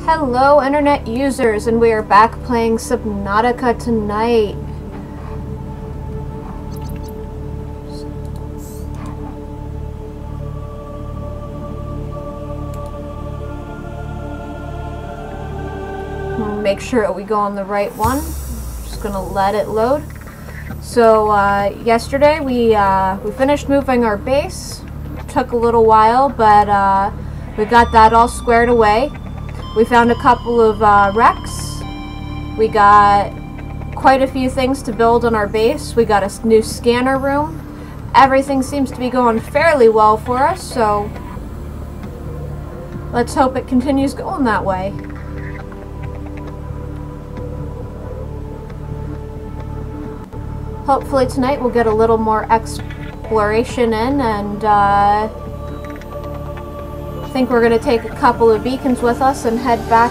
Hello internet users, and we are back playing Subnautica tonight. Make sure we go on the right one. Just gonna let it load. So yesterday we finished moving our base. Took a little while, but we got that all squared away. We found a couple of wrecks. We got quite a few things to build on our base. We got a new scanner room. Everything seems to be going fairly well for us, so let's hope it continues going that way. Hopefully tonight we'll get a little more exploration in, and I think we're going to take a couple of beacons with us and head back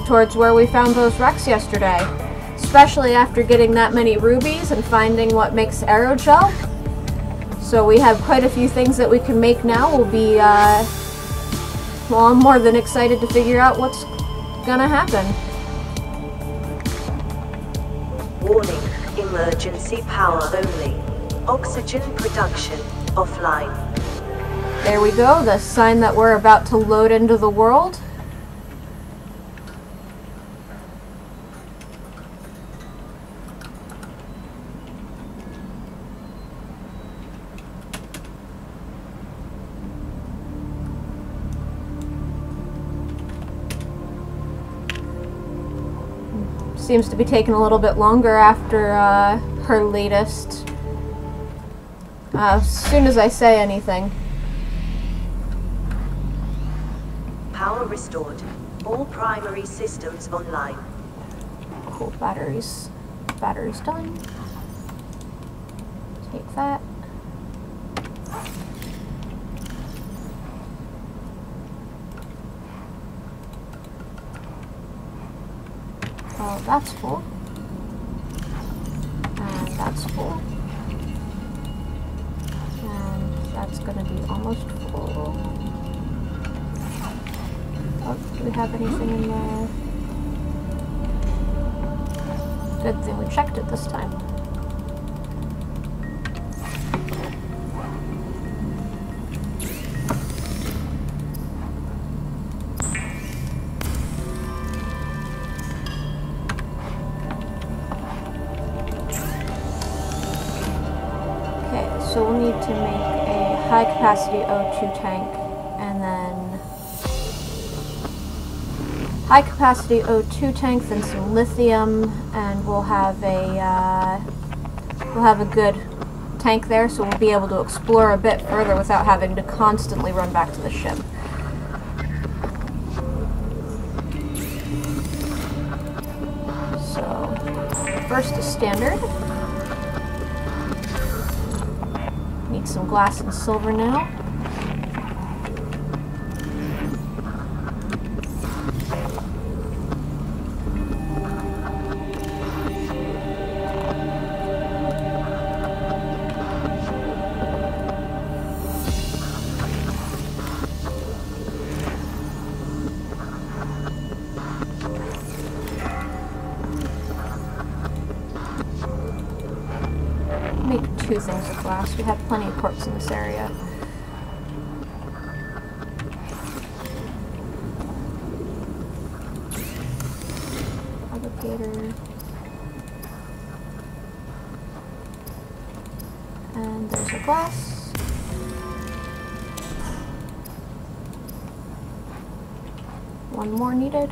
towards where we found those wrecks yesterday. Especially after getting that many rubies and finding what makes aerogel. So we have quite a few things that we can make now. We'll be, well, I'm more than excited to figure out what's gonna happen. Warning, emergency power only. Oxygen production offline. There we go, the sign that we're about to load into the world. Seems to be taking a little bit longer after her latest. As soon as I say anything. Power restored. All primary systems online. Cool, batteries. Batteries done. Take that. Oh, that's full. And that's full. And that's gonna be almost full. Oh, do we have anything in there? Good thing we checked it this time. So we'll need to make a high-capacity O2 tank, and then high-capacity O2 tank, then some lithium, and we'll have a good tank there, so we'll be able to explore a bit further without having to constantly run back to the ship. So first is standard. Need some glass and silver now. Make 2 things of glass. We have plenty of quartz in this area. Alligator. And there's a glass. One more needed.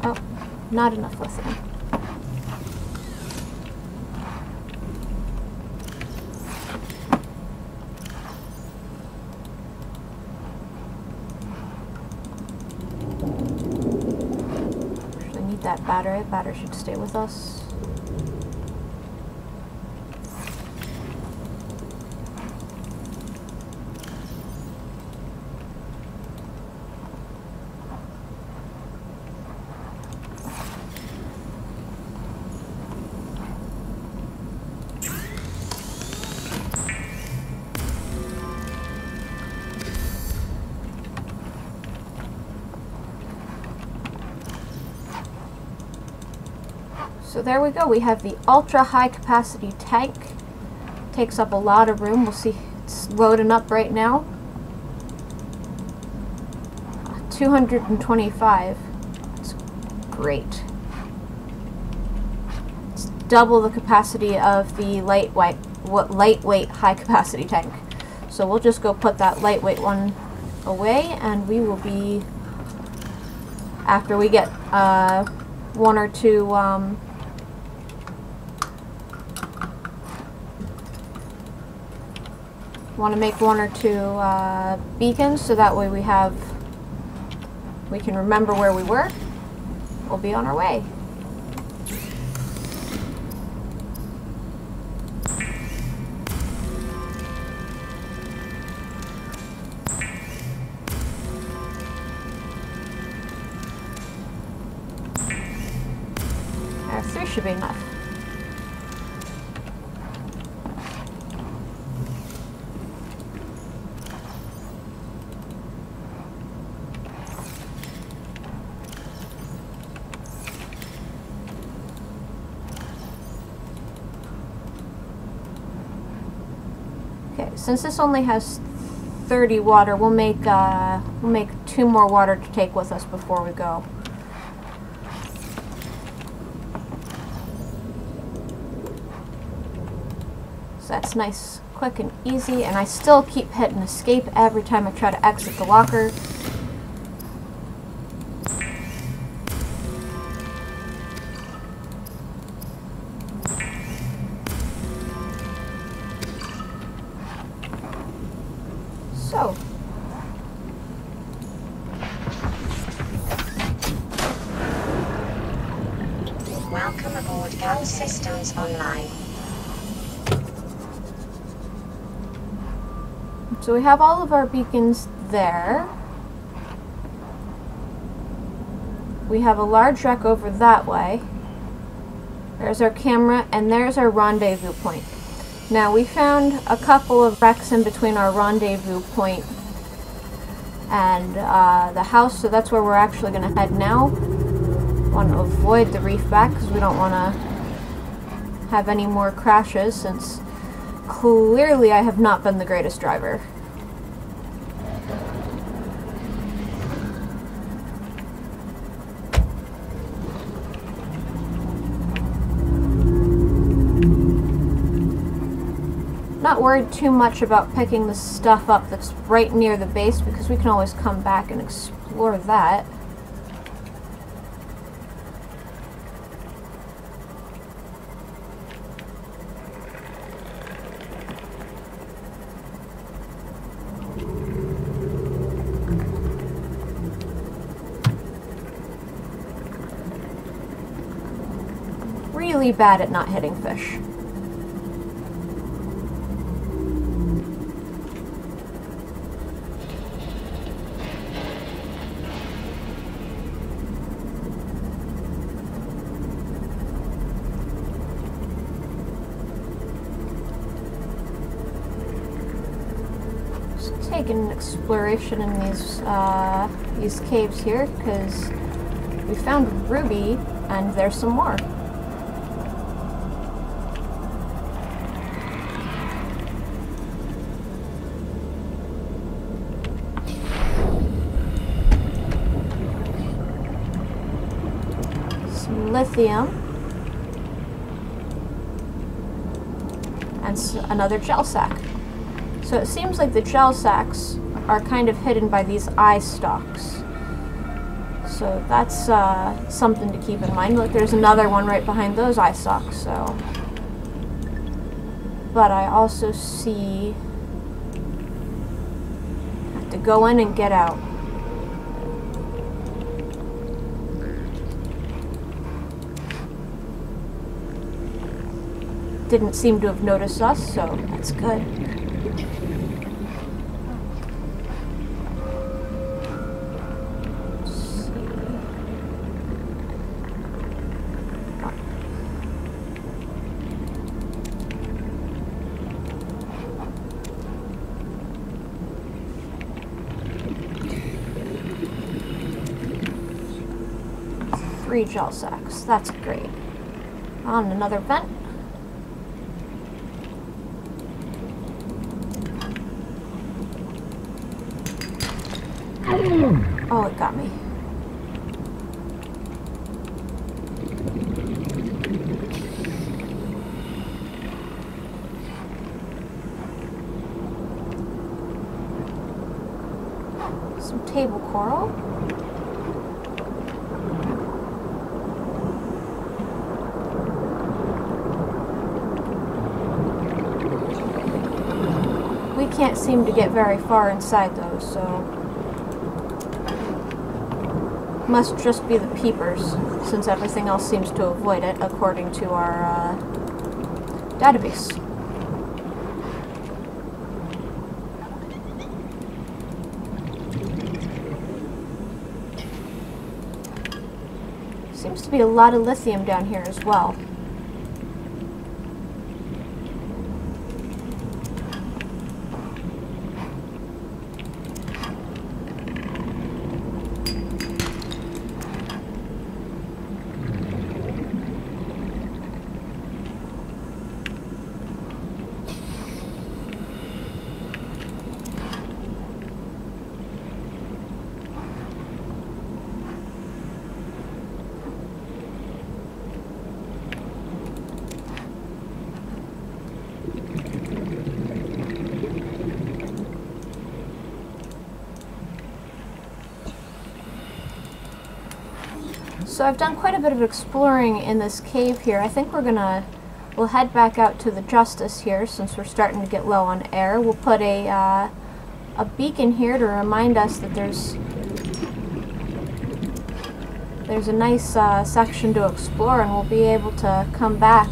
Oh, not enough lithium. Actually need that battery. The battery should stay with us. So there we go. We have the ultra high capacity tank. Takes up a lot of room. We'll see. It's loading up right now. 225. It's great. It's double the capacity of the lightweight high capacity tank. So we'll just go put that lightweight one away, and we will be, after we get one or two want to make one or two beacons, so that way we can remember where we were. We'll be on our way. Three should be enough. Okay, since this only has 30 water, we'll make 2 more water to take with us before we go. So that's nice, quick and easy, and I still keep hitting escape every time I try to exit the locker. So, welcome aboard. Cam systems online. So we have all of our beacons there. We have a large wreck over that way. There's our camera, and there's our rendezvous point. Now, we found a couple of wrecks in between our rendezvous point and the house, so that's where we're actually going to head now. Want to avoid the reef back because we don't want to have any more crashes, since clearly I have not been the greatest driver. Not worried too much about picking the stuff up that's right near the base, because we can always come back and explore that. Really bad at not hitting fish. Taking an exploration in these caves here, because we found ruby and there's some more. Some lithium and another gel sack. So it seems like the gel sacks are kind of hidden by these eye stalks. So that's something to keep in mind. Look, there's another one right behind those eye stalks, so. But I also see, I have to go in and get out. Didn't seem to have noticed us, so that's good. Three gel sacks. That's great. On another vent. Oh, it got me. Some table coral. We can't seem to get very far inside those, so must just be the peepers, since everything else seems to avoid it, according to our database. Seems to be a lot of lithium down here as well. So I've done quite a bit of exploring in this cave here. I think we'll head back out to the Justice here since we're starting to get low on air. We'll put a beacon here to remind us that there's a nice section to explore, and we'll be able to come back.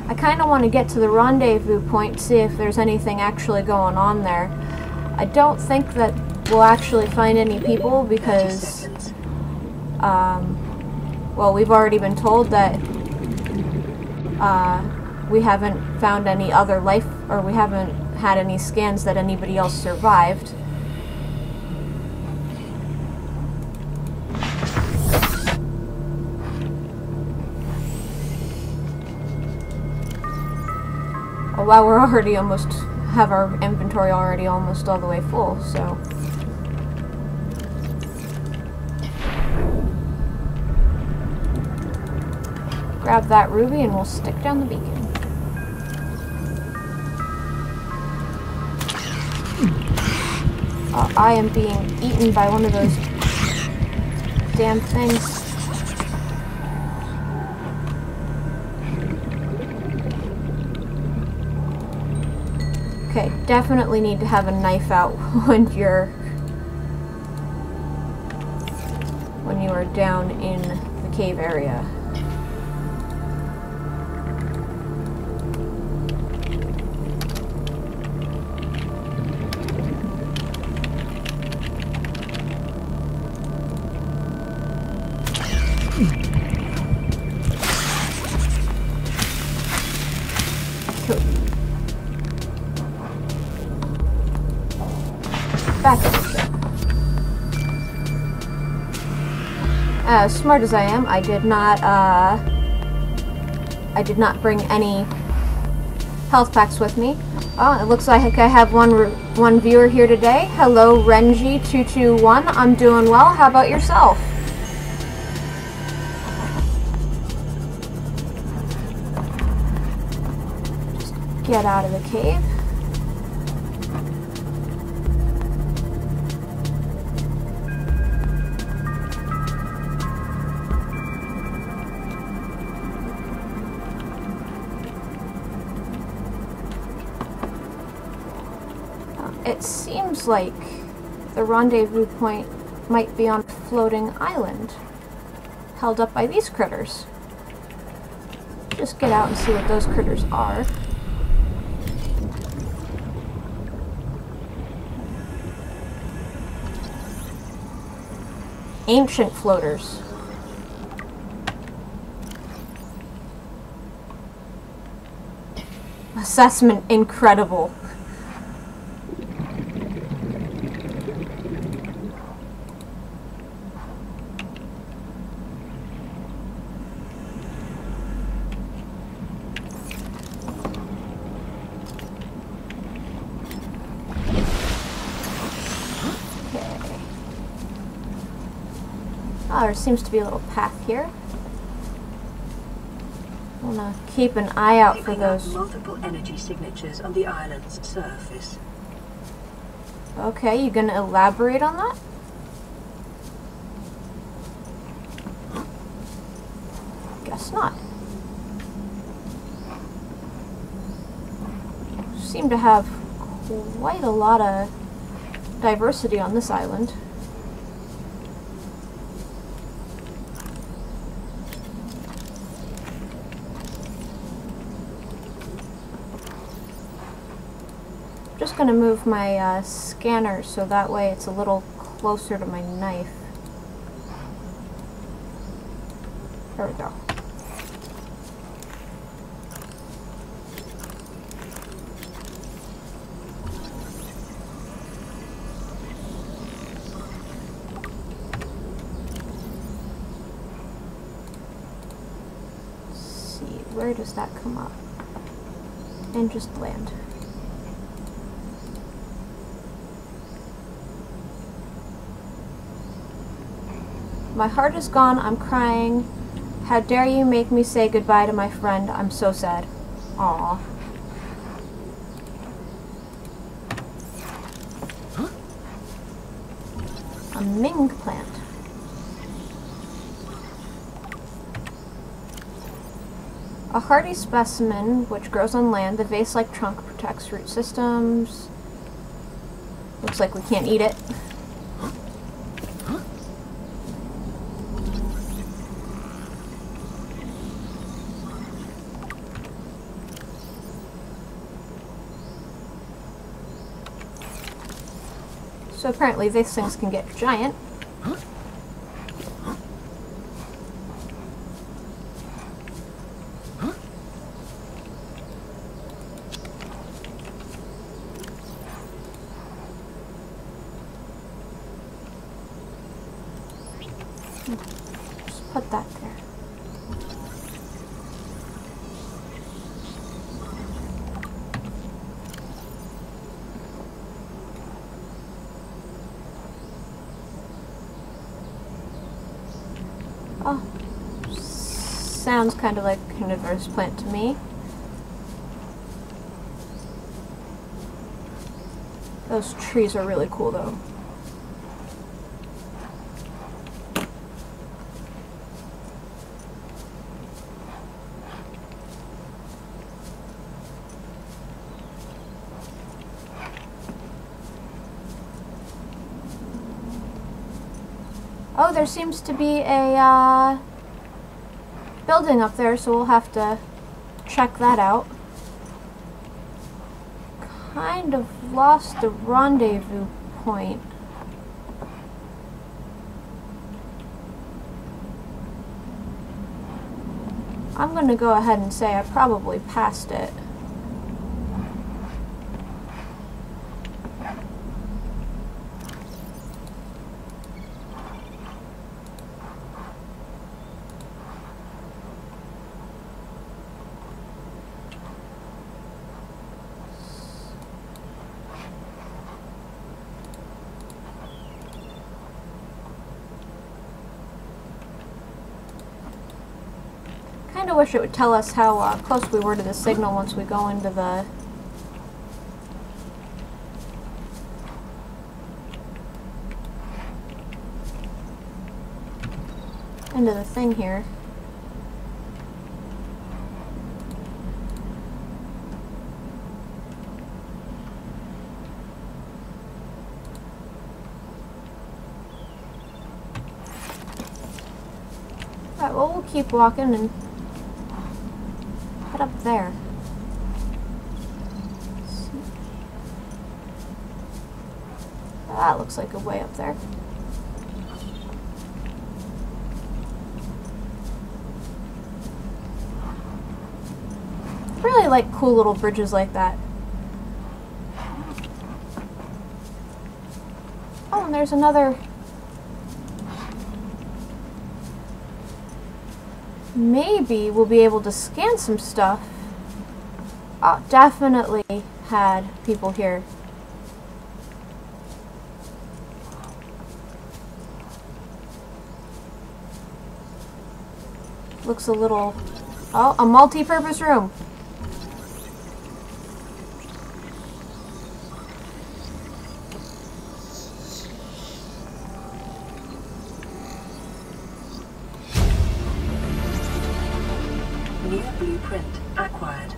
I kind of want to get to the rendezvous point, see if there's anything actually going on there. I don't think that we'll actually find any people because well, we've already been told that we haven't found any other life, or we haven't had any scans that anybody else survived. Oh, wow, we're already have our inventory already almost all the way full, so... Grab that ruby and we'll stick down the beacon. I am being eaten by one of those damn things. Okay, definitely need to have a knife out when you are down in the cave area. Back to the ship. As smart as I am, I did not bring any health packs with me. Oh, it looks like I have one viewer here today. Hello, Renji221. I'm doing well. How about yourself? Just get out of the cave. It seems like the rendezvous point might be on a floating island, held up by these critters. Just get out and see what those critters are. Ancient floaters. Assessment incredible. there seems to be a little path here. I want to keep an eye out for those. Multiple energy signatures on the island's surface. Okay, you gonna elaborate on that? Guess not. Seem to have quite a lot of diversity on this island. Just going to move my scanner so that way it's a little closer to my knife. There we go. Let's see, where does that come up? And just land. My heart is gone, I'm crying. How dare you make me say goodbye to my friend? I'm so sad. Aww. Huh? A Ming plant. A hardy specimen which grows on land. The vase-like trunk protects root systems. Looks like we can't eat it. So apparently these things can get giant. Just put that there. Oh, sounds kind of like a carnivorous plant to me. Those trees are really cool though. Oh, there seems to be a building up there, so we'll have to check that out. Kind of lost the rendezvous point. I'm gonna go ahead and say I probably passed it. I kinda wish it would tell us how close we were to the signal once we go into the thing here. Alright, well, we'll keep walking and head up there. That looks like a way up there. Really like cool little bridges like that. Oh, and there's another. Maybe we'll be able to scan some stuff. Oh, definitely had people here. Looks a little... Oh, a multi-purpose room. New blueprint acquired.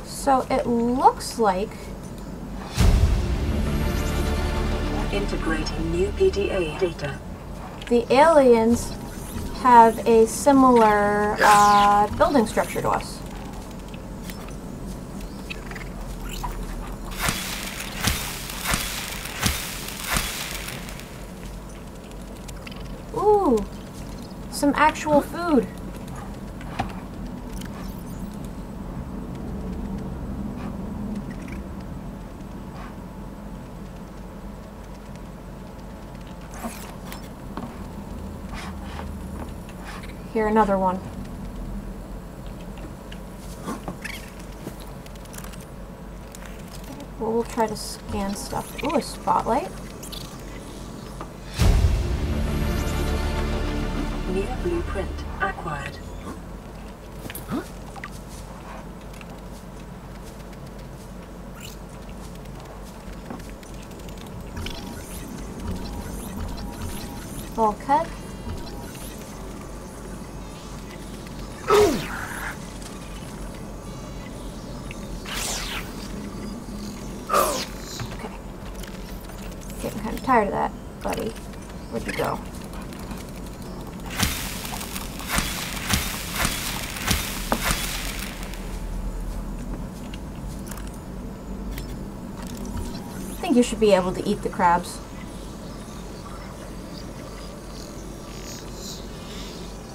So it looks like... Integrating new PDA data. the aliens have a similar building structure to us. Ooh, some actual food. Here, another one. Well, we'll try to scan stuff. Ooh, a spotlight. New blueprint acquired. Bulkhead. Okay. Getting kind of tired of that, buddy. Where'd you go? I think you should be able to eat the crabs.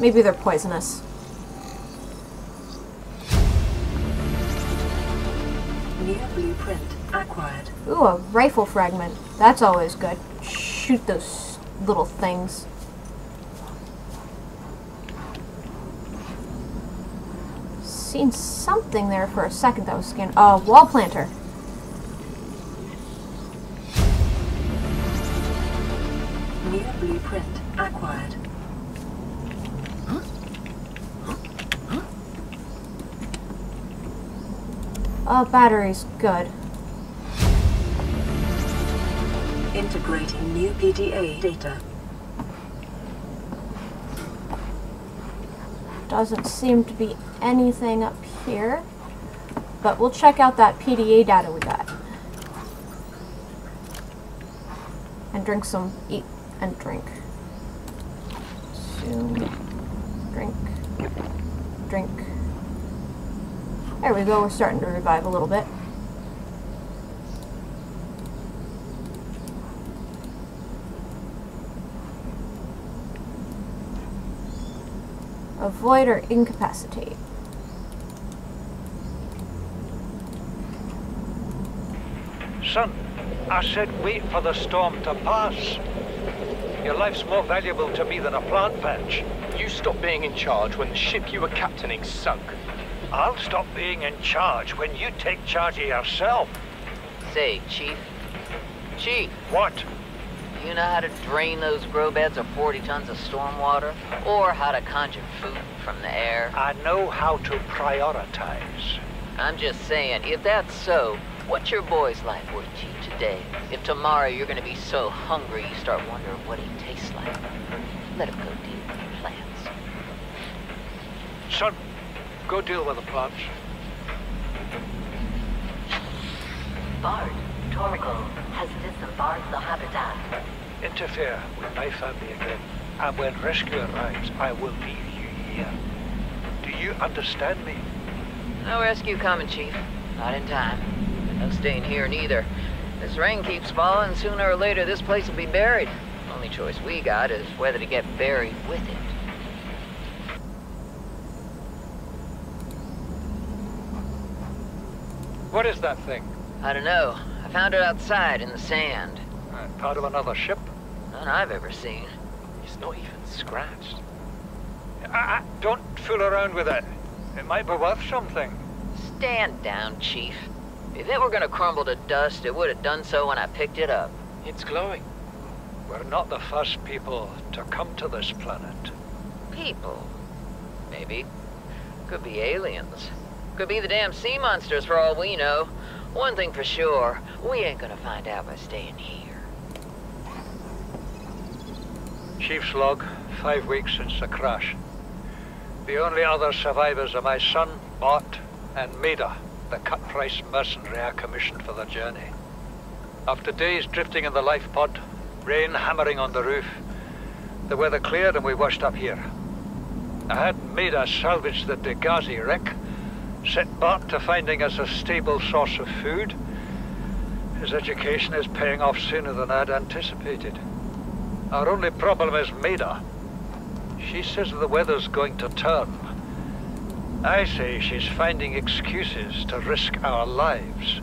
Maybe they're poisonous. New blueprint acquired. Ooh, a rifle fragment. That's always good. Shoot those little things. Seen something there for a second that was scanned. Oh, wall planter. New blueprint acquired. Oh, batteries. Good. Integrating new PDA data. Doesn't seem to be anything up here. But we'll check out that PDA data we got. And drink some... Eat and drink. Consume. Drink. Drink. There we go, we're starting to revive a little bit. Avoid or incapacitate. Son, I said wait for the storm to pass. Your life's more valuable to me than a plant patch. You stopped being in charge when the ship you were captaining sunk. I'll stop being in charge when you take charge of yourself. Say, Chief. Chief, What? you know how to drain those grow beds of 40 tons of stormwater? Or how to conjure food from the air? I know how to prioritize. I'm just saying, if that's so, what's your boy's life worth to you today? If tomorrow you're gonna be so hungry you start wondering what he tastes like. Let him go deal with your plans. Son, go deal with the plants. Bard, Torgal has disembarked the habitat. Interfere with my family again, and when rescue arrives, I will leave you here. Do you understand me? No rescue coming, Chief. Not in time. No staying here neither. This rain keeps falling, sooner or later this place will be buried. Only choice we got is whether to get buried with it. What is that thing? I don't know. I found it outside in the sand. Part of another ship? None I've ever seen. It's not even scratched. Don't fool around with it. It might be worth something. Stand down, Chief. If it were gonna crumble to dust, it would have done so when I picked it up. It's glowing. We're not the first people to come to this planet. People. Maybe. Could be aliens. Could be the damn sea monsters for all we know. One thing for sure, we ain't gonna find out by staying here. Chief's log, 5 weeks since the crash. The only other survivors are my son, Bart, and Maida, the cut-price mercenary I commissioned for the journey. After days drifting in the life pod, rain hammering on the roof, the weather cleared and we washed up here. I had Maida salvage the Degasi wreck, set Bart to finding us a stable source of food. His education is paying off sooner than I'd anticipated. Our only problem is Maida. She says the weather's going to turn. I say she's finding excuses to risk our lives.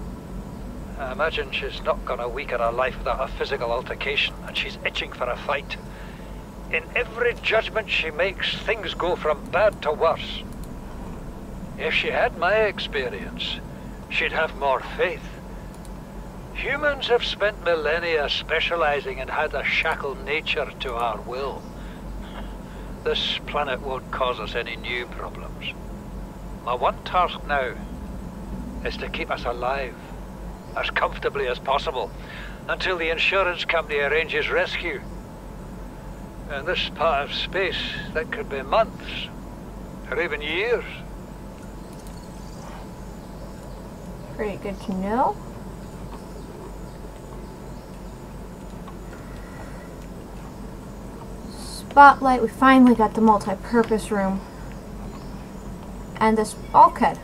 I imagine she's not gonna weaken her life without a physical altercation, and she's itching for a fight. In every judgment she makes, things go from bad to worse. If she had my experience, she'd have more faith. Humans have spent millennia specializing in how to shackle nature to our will. This planet won't cause us any new problems. My one task now is to keep us alive, as comfortably as possible, until the insurance company arranges rescue. In this part of space, that could be months, or even years. Pretty good to know. Spotlight, we finally got the multi-purpose room. And this bulkhead.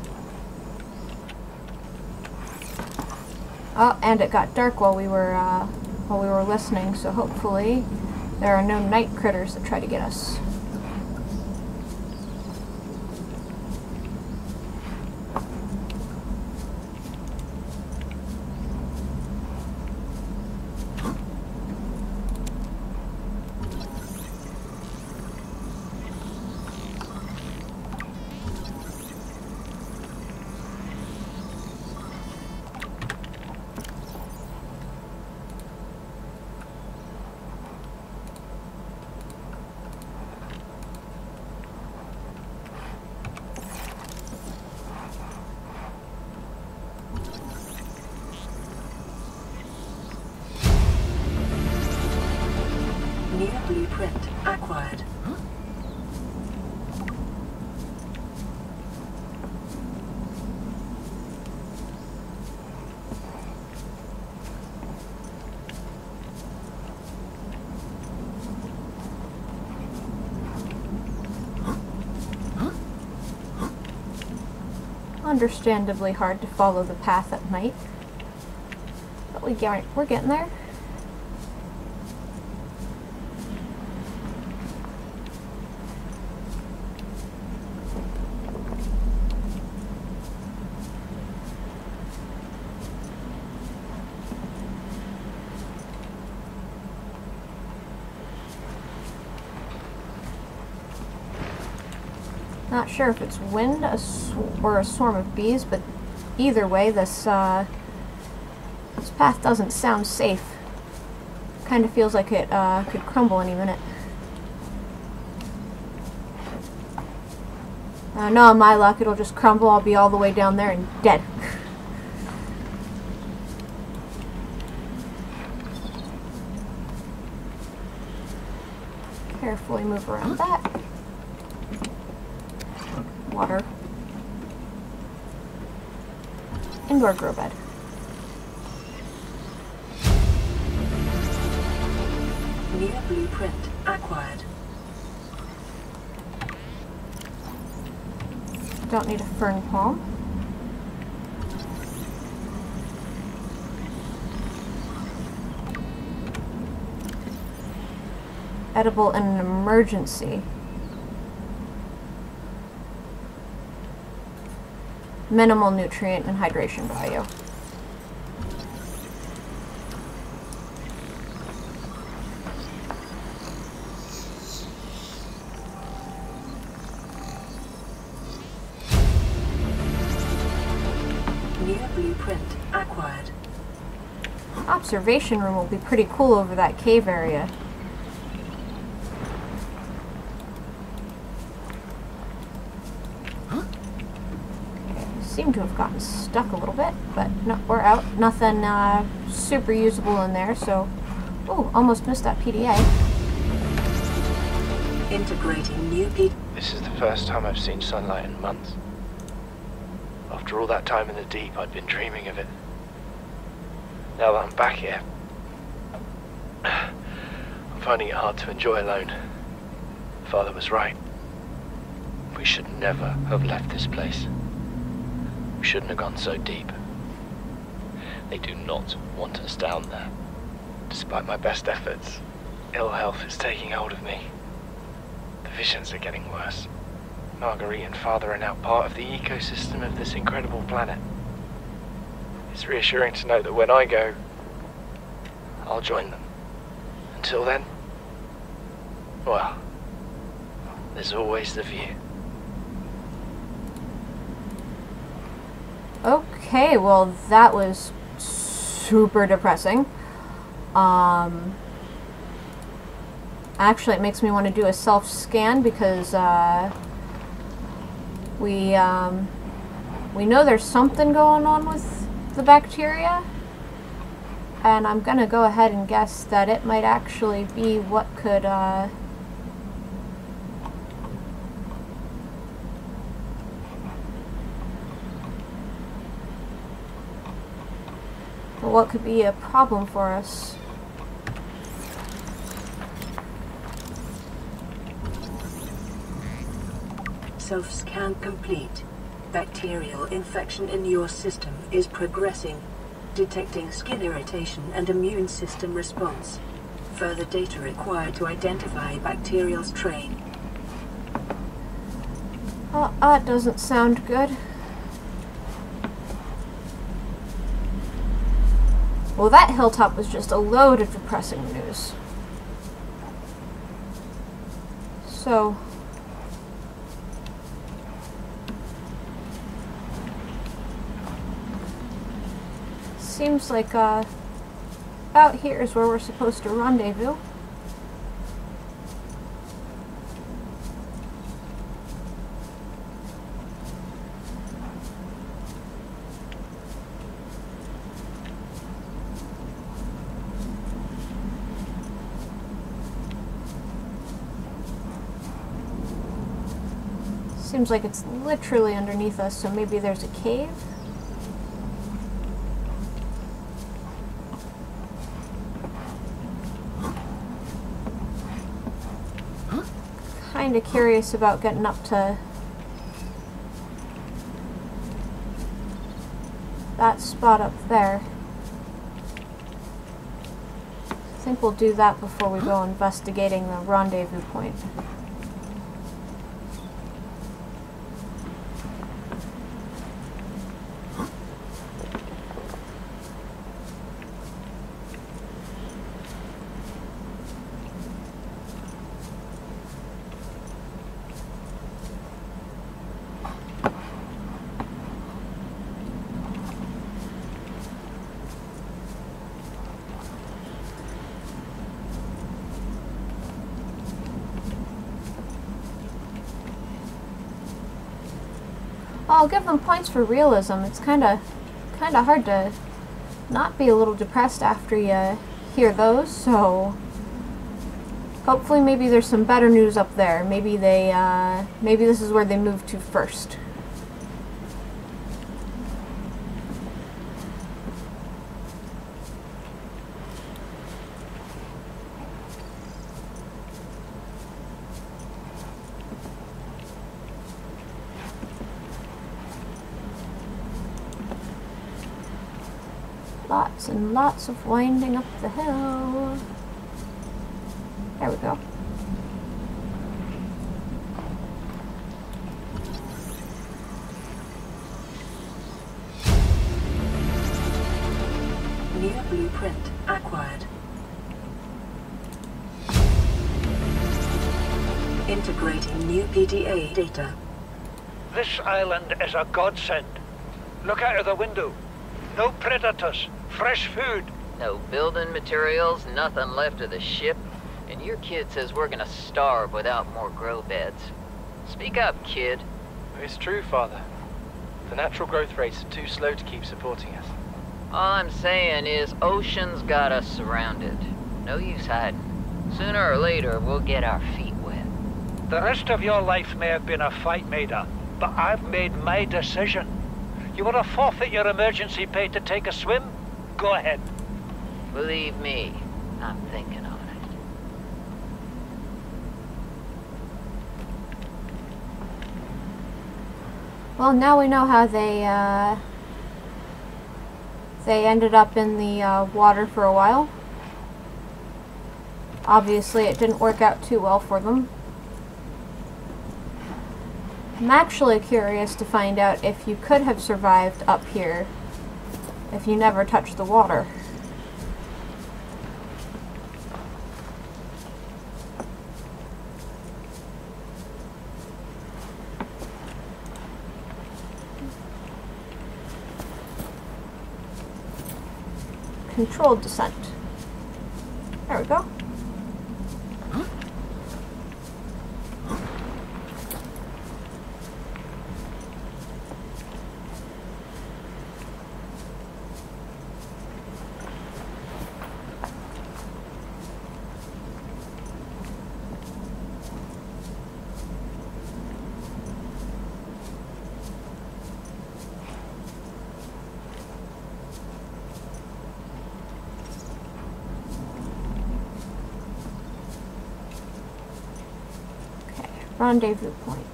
Oh, and it got dark while we were listening, so hopefully there are no night critters that try to get us. New blueprint acquired. Understandably hard to follow the path at night, but we're getting there. Not sure if it's wind or a swarm of bees, but either way, this path doesn't sound safe. Kind of feels like it could crumble any minute. No, on my luck, it'll just crumble. I'll be all the way down there and dead. Carefully move around that. Water. Indoor grow bed. New blueprint acquired. Don't need a fern palm. Edible in an emergency. Minimal nutrient and hydration value. New blueprint acquired. observation room will be pretty cool over that cave area. Seem to have gotten stuck a little bit, but no, we're out. Nothing super usable in there, so... Oh, almost missed that PDA. Integrating new P... This is the first time I've seen sunlight in months. After all that time in the deep, I'd been dreaming of it. Now that I'm back here, I'm finding it hard to enjoy alone. Father was right. We should never have left this place. We shouldn't have gone so deep. They do not want us down there. Despite my best efforts, ill health is taking hold of me. The visions are getting worse. Marguerite and Father are now part of the ecosystem of this incredible planet. It's reassuring to know that when I go, I'll join them. Until then, well, there's always the view. Okay, well that was super depressing. Actually, it makes me want to do a self-scan because we know there's something going on with the bacteria, and I'm gonna go ahead and guess that it might actually be what could what could be a problem for us. Self-scan complete. Bacterial infection in your system is progressing. Detecting skin irritation and immune system response. Further data required to identify bacterial strain. Oh, that doesn't sound good. Well, that hilltop was just a load of depressing news. So... seems like, about here is where we're supposed to rendezvous. Seems like it's literally underneath us, so maybe there's a cave? Kinda curious about getting up to that spot up there. I think we'll do that before we go investigating the rendezvous point. I'll give them points for realism. It's kinda hard to not be a little depressed after you hear those, so hopefully maybe there's some better news up there. Maybe they, maybe this is where they move to first. Lots and lots of winding up the hill. There we go. New blueprint acquired. Integrating new PDA data. This island is a godsend. Look out of the window. No predators, fresh food, No building materials, nothing left of the ship, and your kid says we're gonna starve without more grow beds. Speak up, kid. It's true, Father. The natural growth rates are too slow to keep supporting us. All I'm saying is ocean's got us surrounded. No use hiding. Sooner or later, we'll get our feet wet. The rest of your life may have been a fight, Maida, but I've made my decision. You want to forfeit your emergency pay to take a swim? Go ahead. Believe me, I'm thinking on it. Well, now we know how they ended up in the water for a while. Obviously, it didn't work out too well for them. I'm actually curious to find out if you could have survived up here if you never touched the water. Controlled descent. There we go. Rendezvous point.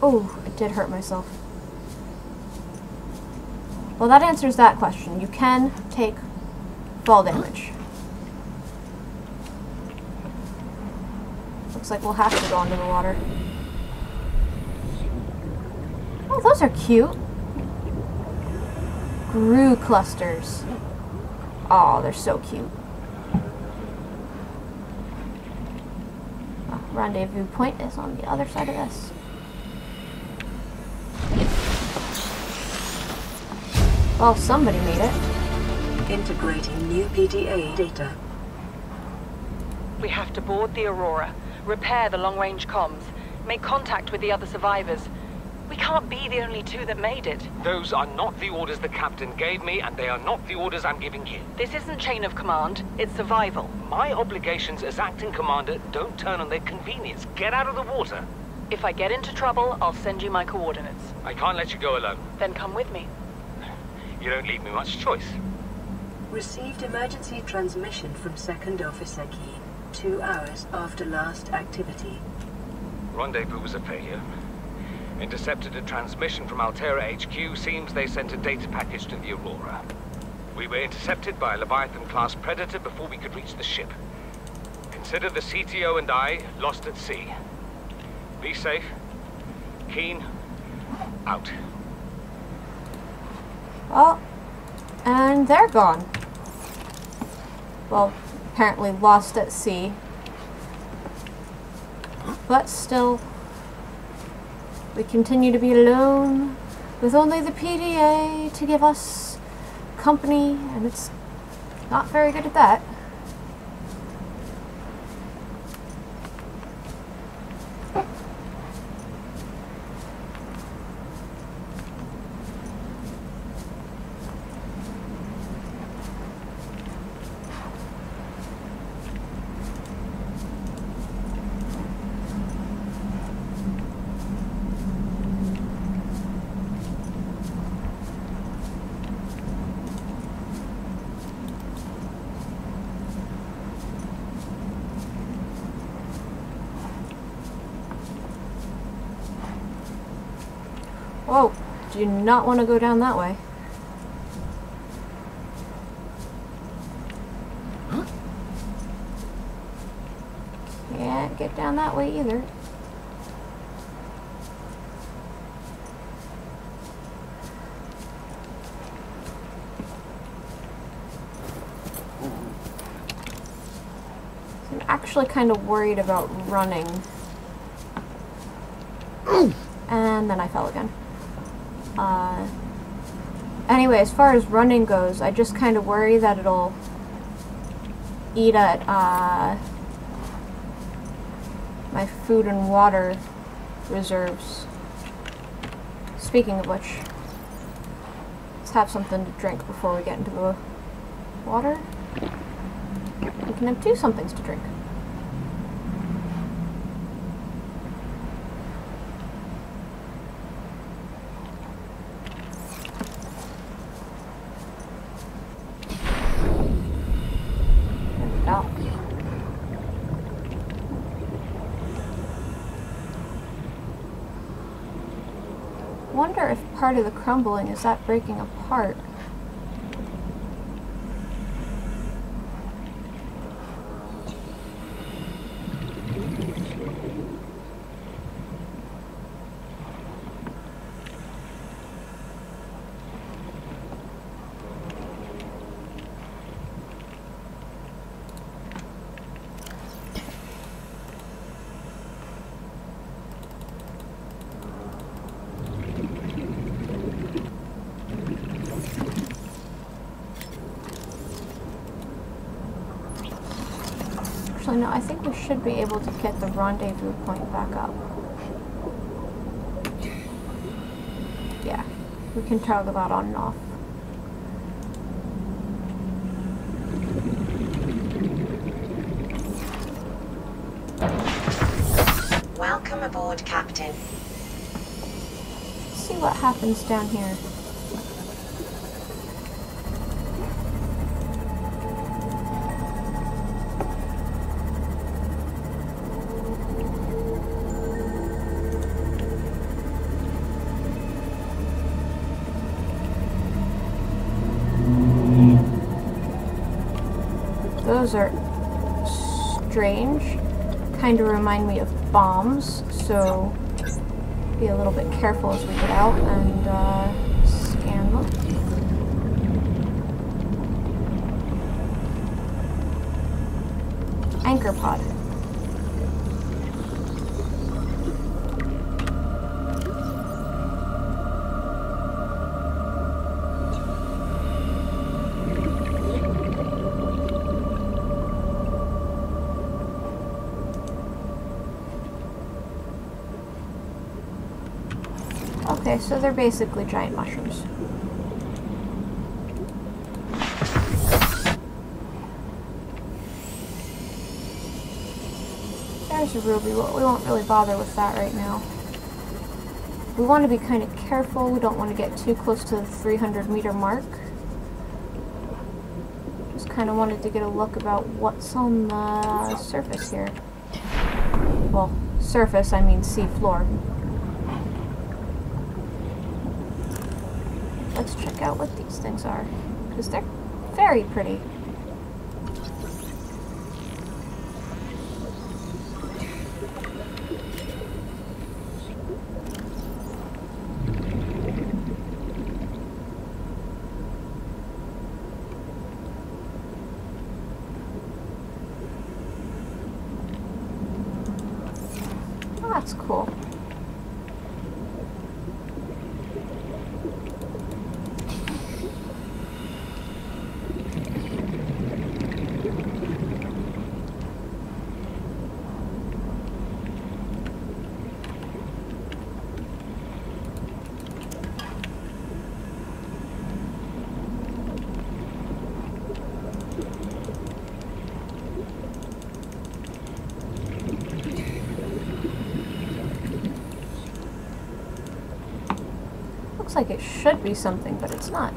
Oh, I did hurt myself. Well, that answers that question. You can take fall damage. Looks like we'll have to go into the water. Oh, those are cute. Grew clusters. Oh, they're so cute. Oh, rendezvous point is on the other side of this. Well, somebody made it. Integrating new PDA data. We have to board the Aurora, repair the long-range comms, make contact with the other survivors. We can't be the only two that made it. Those are not the orders the captain gave me, and they are not the orders I'm giving you. This isn't chain of command, it's survival. My obligations as acting commander don't turn on their convenience. Get out of the water. If I get into trouble, I'll send you my coordinates. I can't let you go alone. Then come with me. You don't leave me much choice. Received emergency transmission from Second Officer Keen 2 hours after last activity. Rendezvous was a failure. Intercepted a transmission from Altera HQ. Seems they sent a data package to the Aurora. We were intercepted by a Leviathan-class Predator before we could reach the ship. Consider the CTO and I lost at sea. Be safe. Keen, out. Oh, and they're gone. Well, apparently lost at sea. But still, we continue to be alone with only the PDA to give us company, and it's not very good at that. Whoa, do not want to go down that way. Can't get down that way either. I'm actually kind of worried about running. and then I fell again. Anyway, as far as running goes, I just kind of worry that it'll eat at my food and water reserves. Speaking of which, let's have something to drink before we get into the water. We can have 2 somethings to drink. Wonder if part of the crumbling is that breaking apart. Actually, no, I think we should be able to get the rendezvous point back up. Yeah, we can toggle that on and off. Welcome aboard, Captain. Let's see what happens down here. Those are strange. Kind of remind me of bombs, so be a little bit careful as we get out and scan them. Anchor pod. Okay, so they're basically giant mushrooms. There's a ruby. We won't really bother with that right now. We want to be kind of careful. We don't want to get too close to the 300-meter mark. Just kind of wanted to get a look about what's on the surface here. Well, surface, I mean sea floor. Let's check out what these things are, because they're very pretty. Oh, that's cool. Looks like it should be something, but it's not.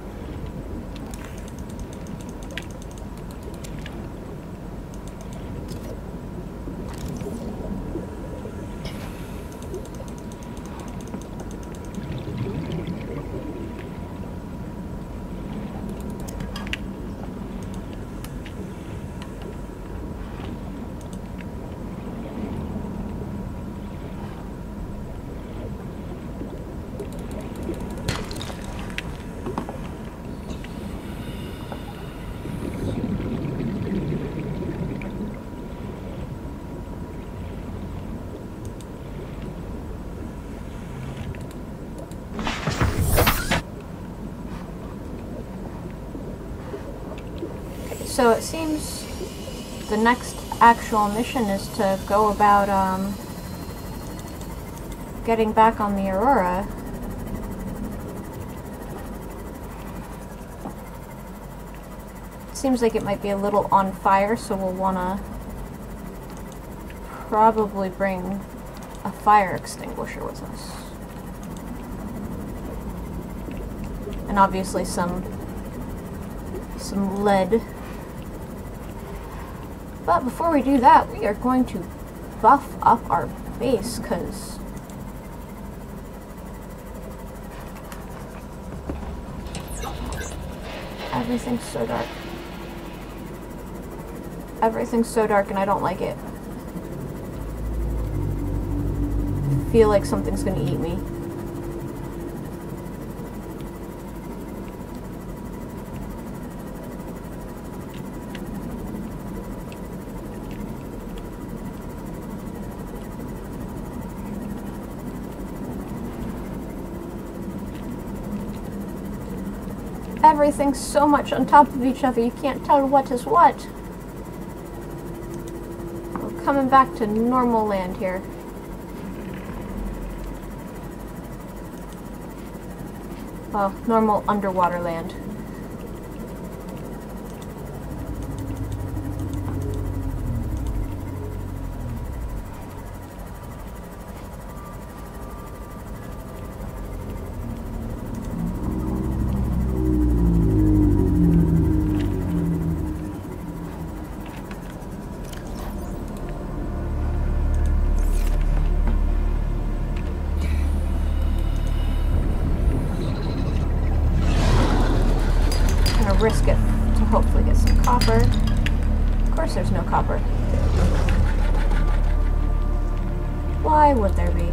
so it seems the next actual mission is to go about, getting back on the Aurora. It seems like it might be a little on fire, so we'll wanna probably bring a fire extinguisher with us. And obviously some lead. But before we do that, we are going to buff up our base, because everything's so dark. Everything's so dark and I don't like it. I feel like something's gonna eat me. Everything's so much on top of each other, you can't tell what is what. We're coming back to normal land here. Well, normal underwater land. Risk it to hopefully get some copper. Of course there's no copper. Why would there be?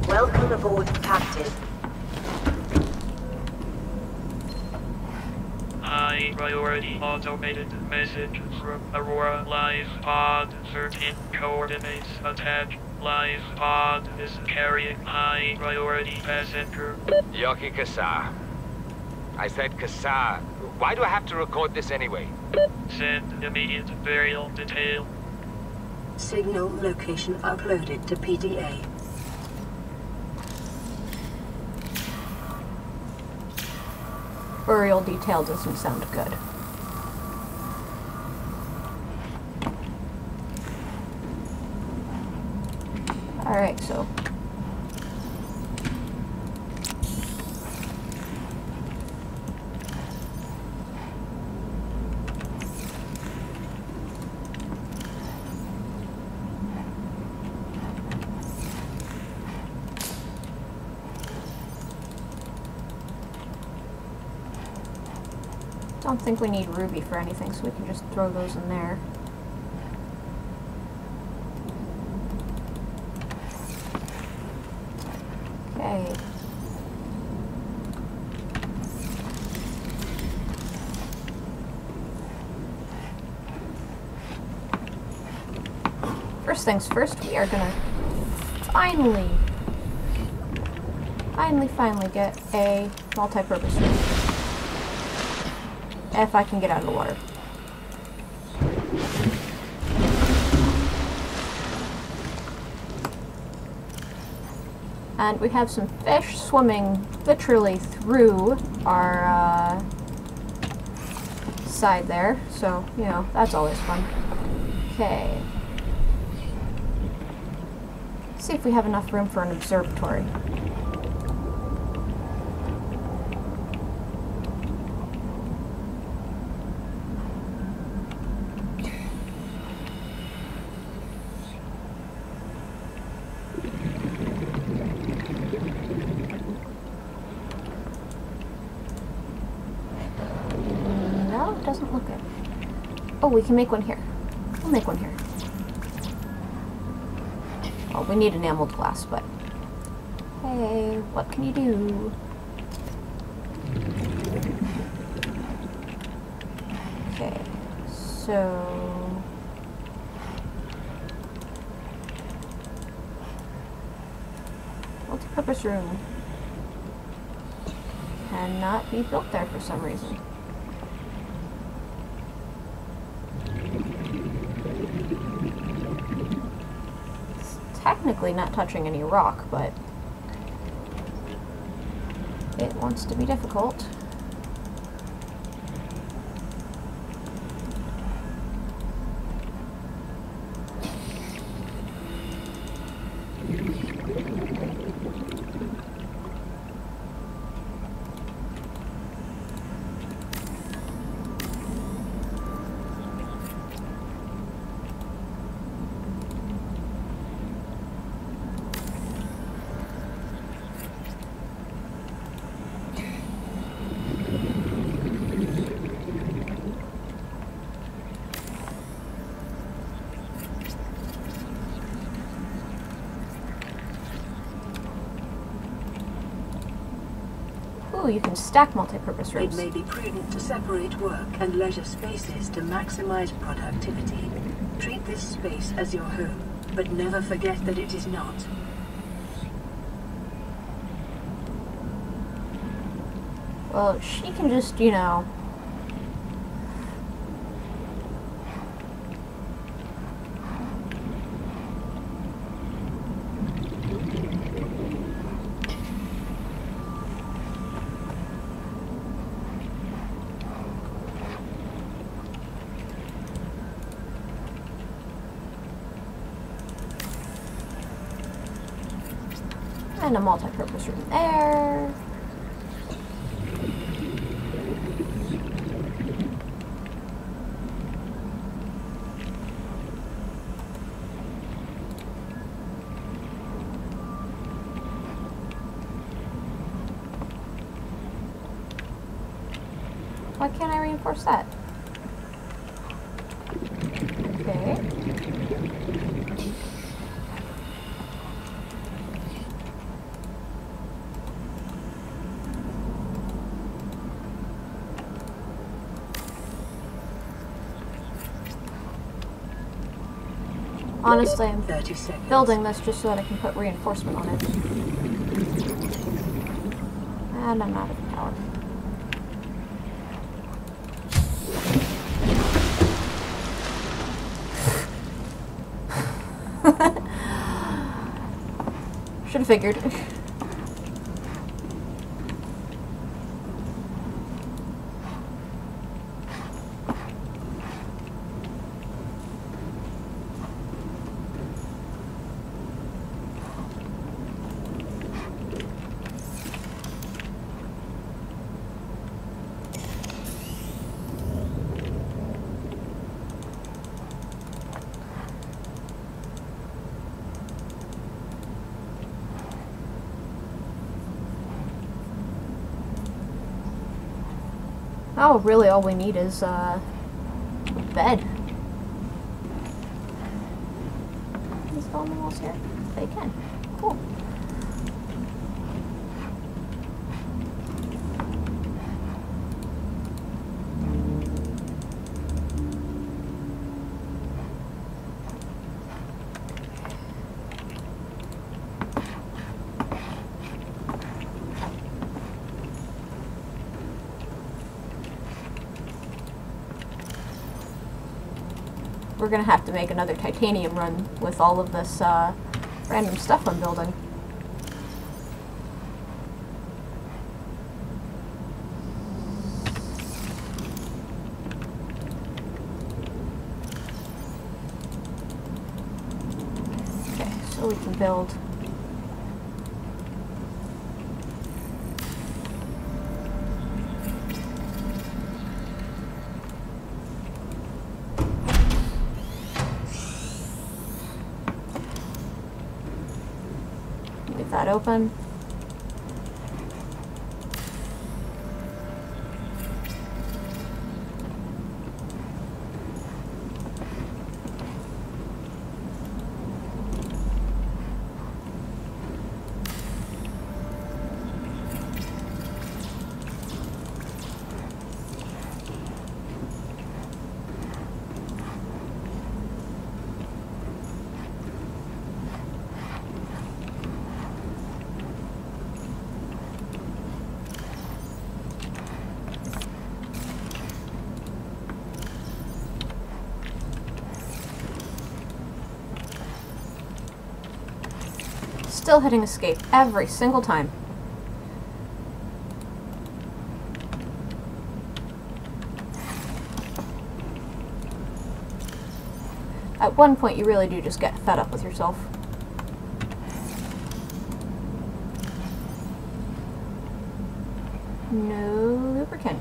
Welcome aboard, Captain. High priority automated message from Aurora live pod. Certain coordinates attached. Live pod is carrying high priority passenger. Yoki Kasa. I said Kasa. Why do I have to record this anyway? Send immediate burial detail. Signal location uploaded to PDA. Burial detail doesn't sound good. Alright, so don't think we need ruby for anything, so we can just throw those in there. Okay. First things first, we are gonna finally get a multi-purpose room. If I can get out of the water. And we have some fish swimming literally through our side there, so, you know, that's always fun. Okay. See if we have enough room for an observatory. Oh, we can make one here. We'll make one here. Well, we need enameled glass, but... Hey, what can you do? Okay, so... Multi-purpose room. Cannot be built there for some reason. It's technically not touching any rock, but it wants to be difficult. Ooh, you can stack multi-purpose It rooms. may be prudent to separate work and leisure spaces to maximize productivity. Treat this space as your home, but never forget that it is not. Well, she can just, you know... And a multi-purpose room there. Why can't I reinforce that? Okay. Honestly, I'm 30 seconds. building this just so that I can put reinforcement on it. And I'm out of power. Should have figured. Oh, really all we need is a bed. Can these go on the walls here? They can. Cool. We're gonna have to make another titanium run with all of this random stuff I'm building. Okay, so we can build that open. still hitting escape every single time. At one point, you really do just get fed up with yourself. No lubricant.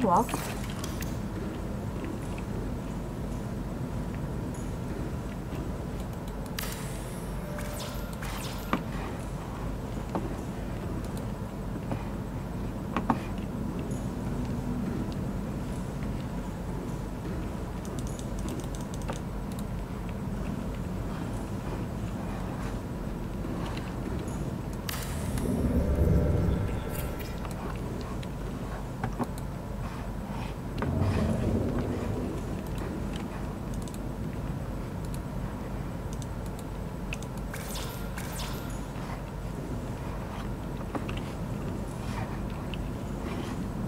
Well.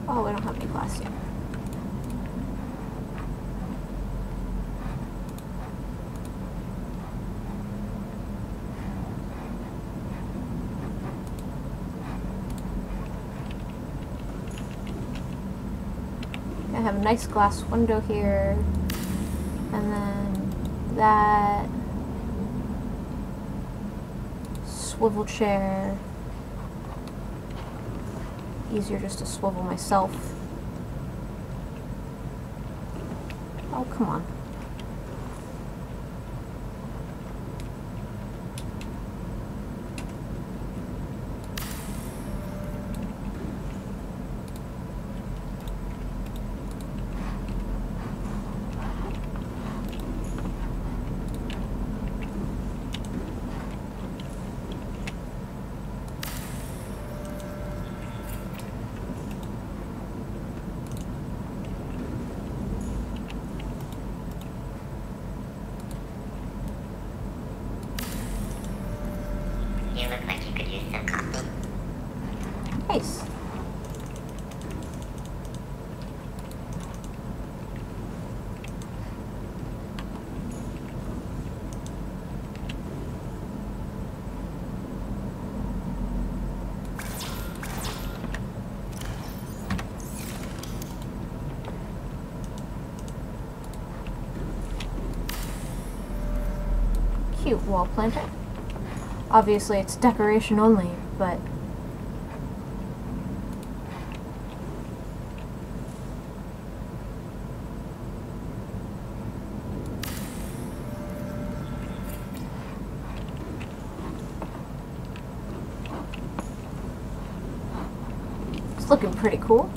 Oh, we don't have any glass yet. I have a nice glass window here, and then that swivel chair. Easier just to swivel myself. Oh, come on. You look like you could use some coffee. Nice. Cute wall planter. Obviously it's decoration only, but it's looking pretty cool.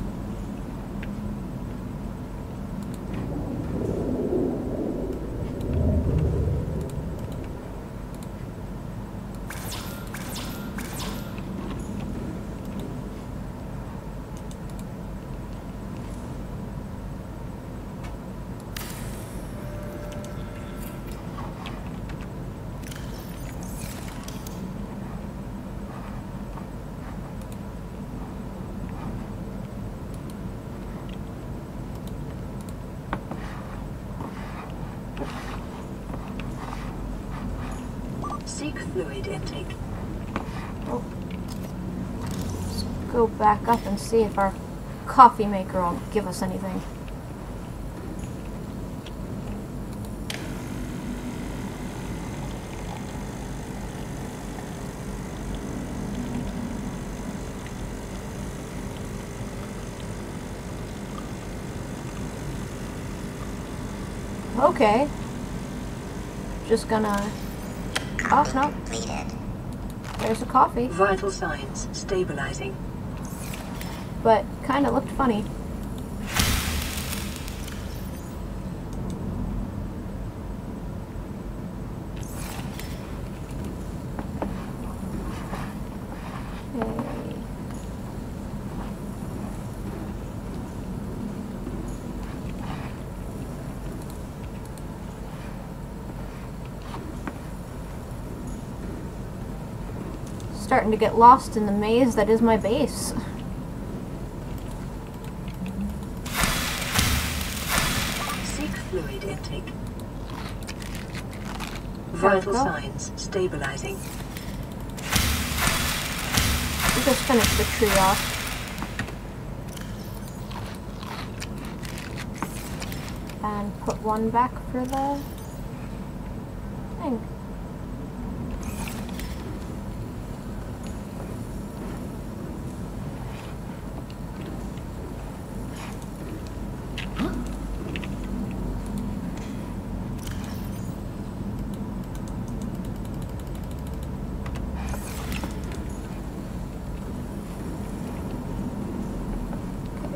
Seek fluid intake. Oh. Let's go back up and see if our coffee maker will give us anything. Okay. Just gonna... Oh, no. There's a coffee. Vital signs stabilizing. But kinda looked funny. Starting to get lost in the maze that is my base. Seek fluid intake. Vital signs stabilizing. We just finished the tree off. And put one back for the thing.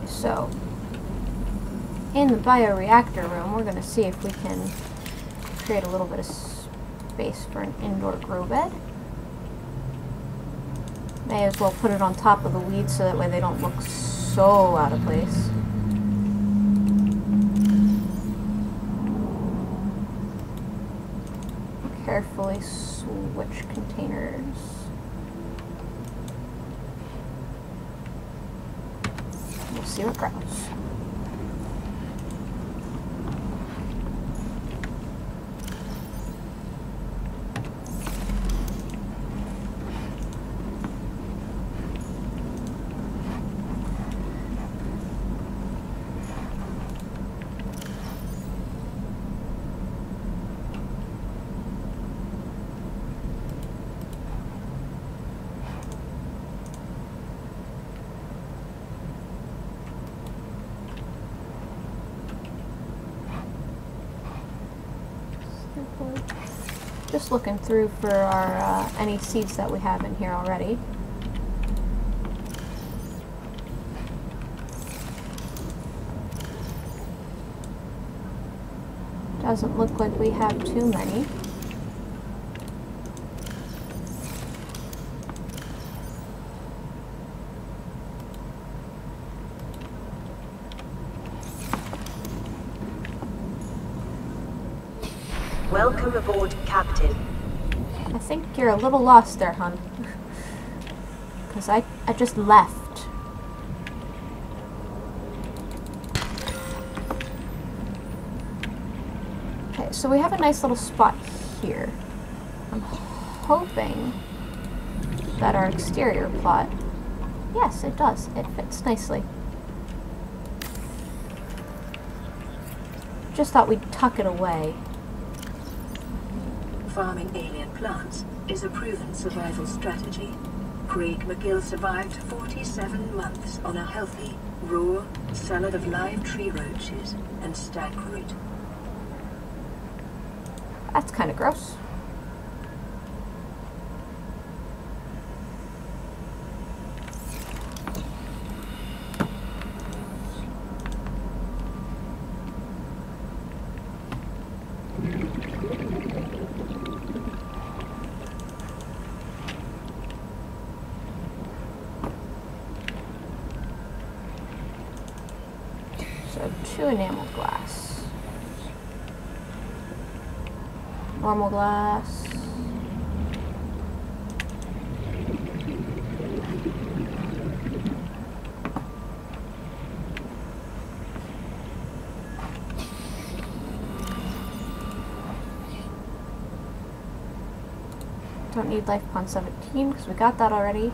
So, in the bioreactor room, we're going to see if we can create a little bit of space for an indoor grow bed. May as well put it on top of the weeds so that way they don't look so out of place. Carefully switch containers. We'll see what grows. Just looking through for our any seeds that we have in here already. Doesn't look like we have too many. Welcome aboard, Captain. I think you're a little lost there, hon. Because I just left. Okay, so we have a nice little spot here. I'm hoping that our exterior plot... Yes, it does. It fits nicely. Just thought we'd tuck it away. Farming alien plants is a proven survival strategy. Craig McGill survived 47 months on a healthy, raw salad of live tree roaches and stagfruit. That's kind of gross. Two enamel glass. Normal glass. Don't need life pond 17 because we got that already.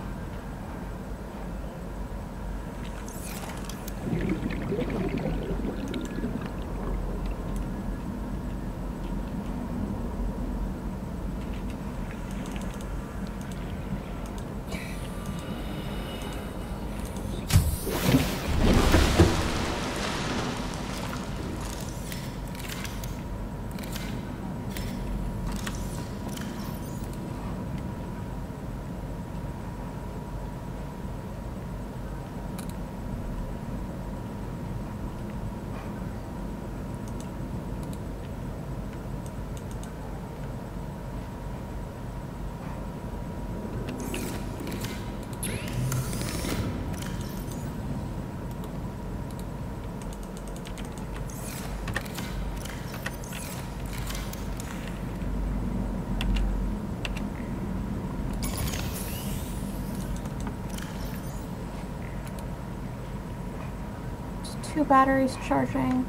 Two batteries charging.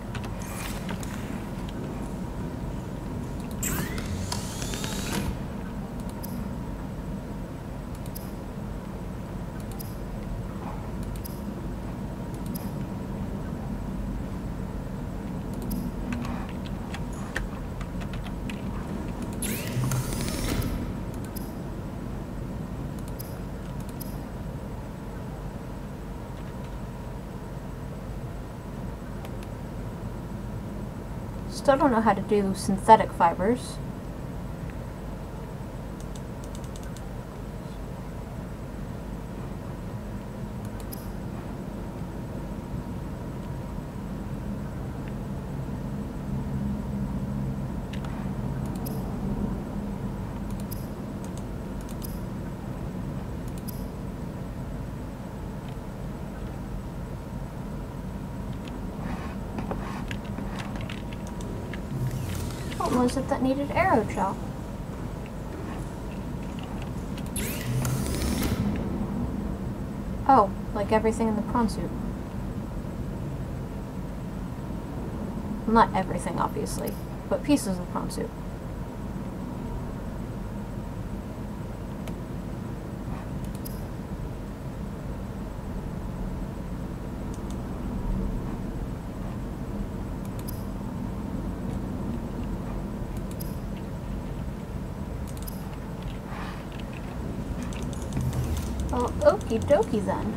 Still don't know how to do synthetic fibers. What was it that needed aerogel? Oh, like everything in the prawn suit. Well, not everything, obviously, but pieces of the prawn suit. Well, okie dokie then.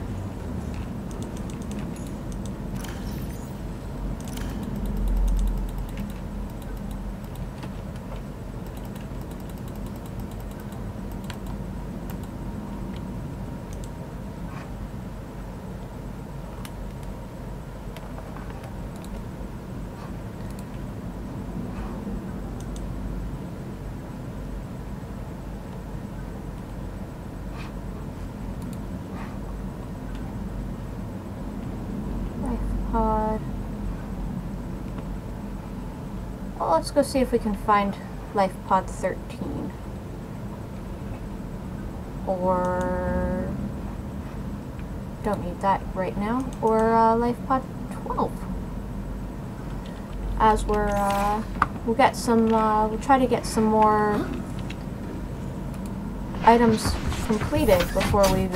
Pod. Well, let's go see if we can find life pod 13. Or don't need that right now. Or life pod 12. As we'll get some. We'll try to get some more items completed before we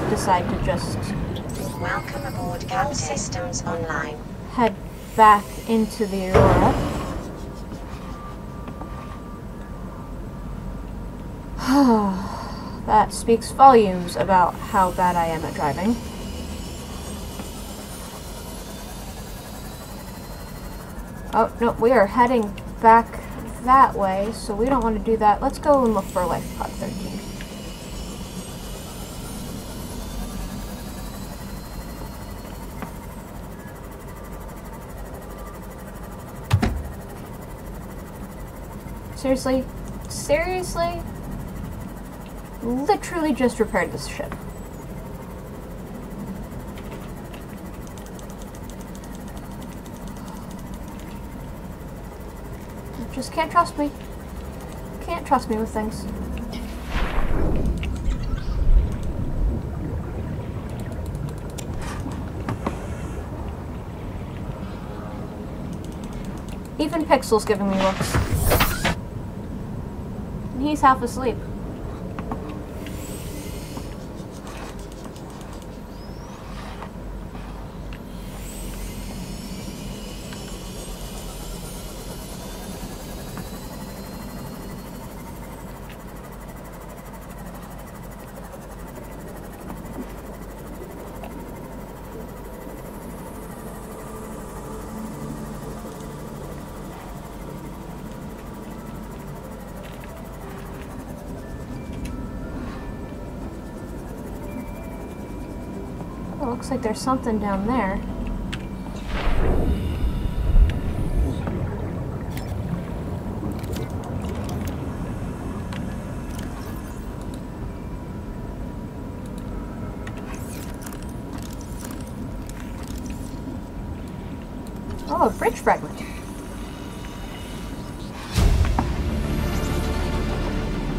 decide to just. Welcome aboard, Captain. Systems online. Head back into the Aurora. That speaks volumes about how bad I am at driving. Oh, no, we are heading back that way, so we don't want to do that. Let's go and look for life pod 13. Seriously? Seriously? Literally just repaired this ship. Just can't trust me. Can't trust me with things. Even Pixel's giving me looks. And he's half asleep. Oh, looks like there's something down there. Oh, a bridge fragment.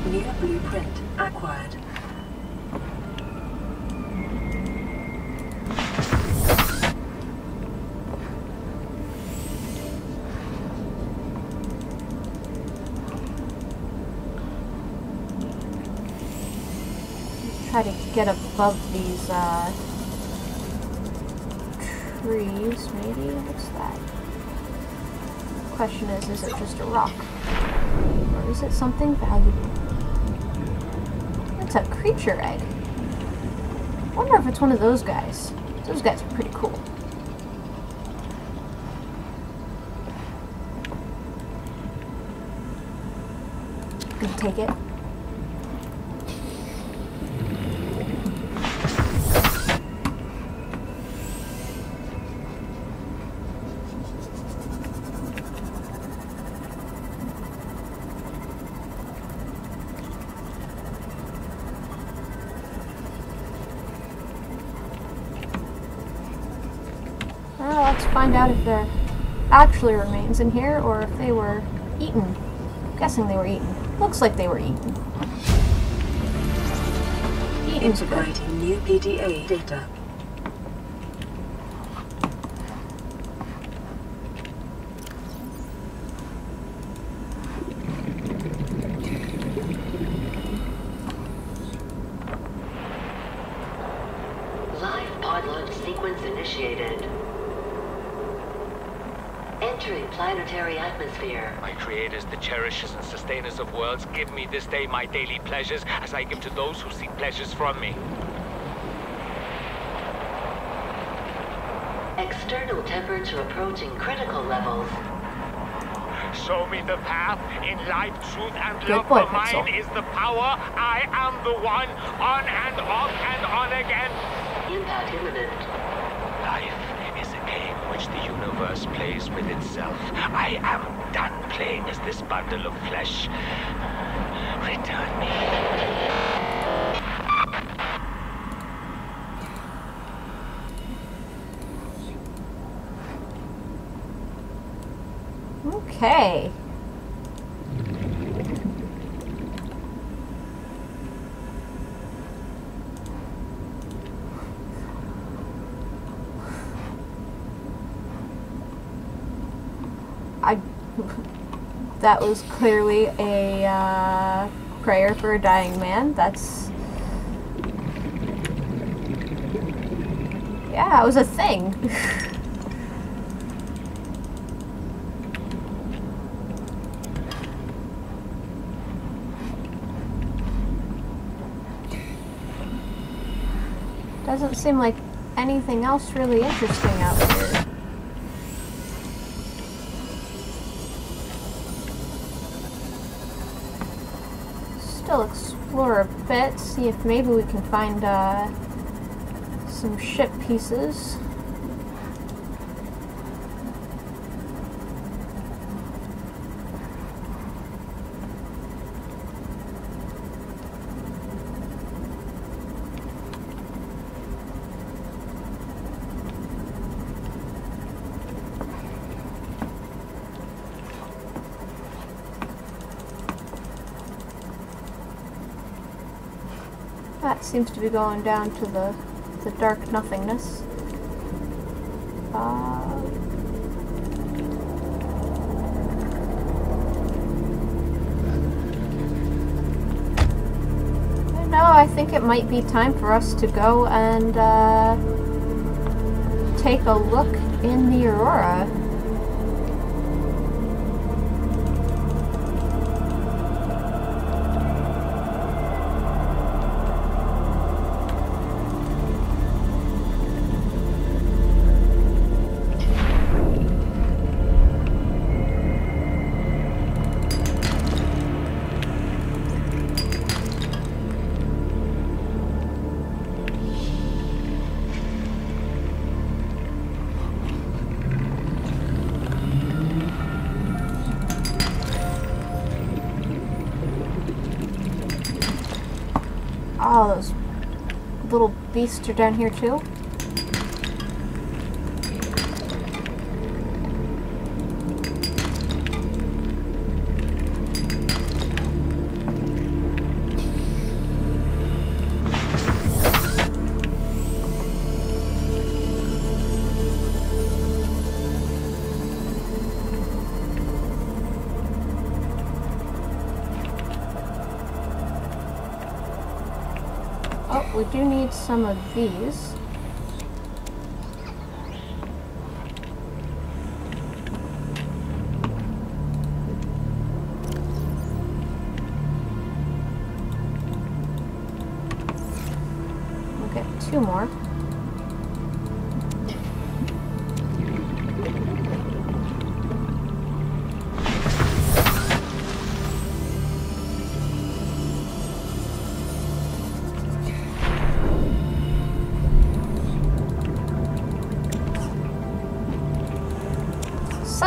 New blueprint acquired. Try to get above these trees, maybe? What's that? Question is it just a rock? Or is it something valuable? It's a creature egg. I wonder if it's one of those guys. Those guys are pretty cool. Gonna take it. Well, let's find out if there actually remains in here or if they were eaten. I'm guessing they were eaten. Looks like they were eaten. Integrating new PDA data. Live pod launch sequence initiated. Entering planetary atmosphere. My creators, the cherishers and sustainers of worlds, give me this day my daily pleasures as I give to those who seek pleasures from me. External temperature approaching critical levels. Show me the path in life, truth, and Good love. boy, For mine Pixel. is the power. I am the one. On and off and on again. Impact imminent. Life is a game which the universe plays with itself. I am done playing as this bundle of flesh. Return me. Okay. That was clearly a prayer for a dying man. That's... yeah, it was a thing. Doesn't seem like anything else really interesting out here. Still explore a bit, see if maybe we can find some ship pieces. That seems to be going down to the dark nothingness. No, I think it might be time for us to go and take a look in the Aurora. Oh, those little beasts are down here too. Oh, we do need some of these. We'll get 2 more.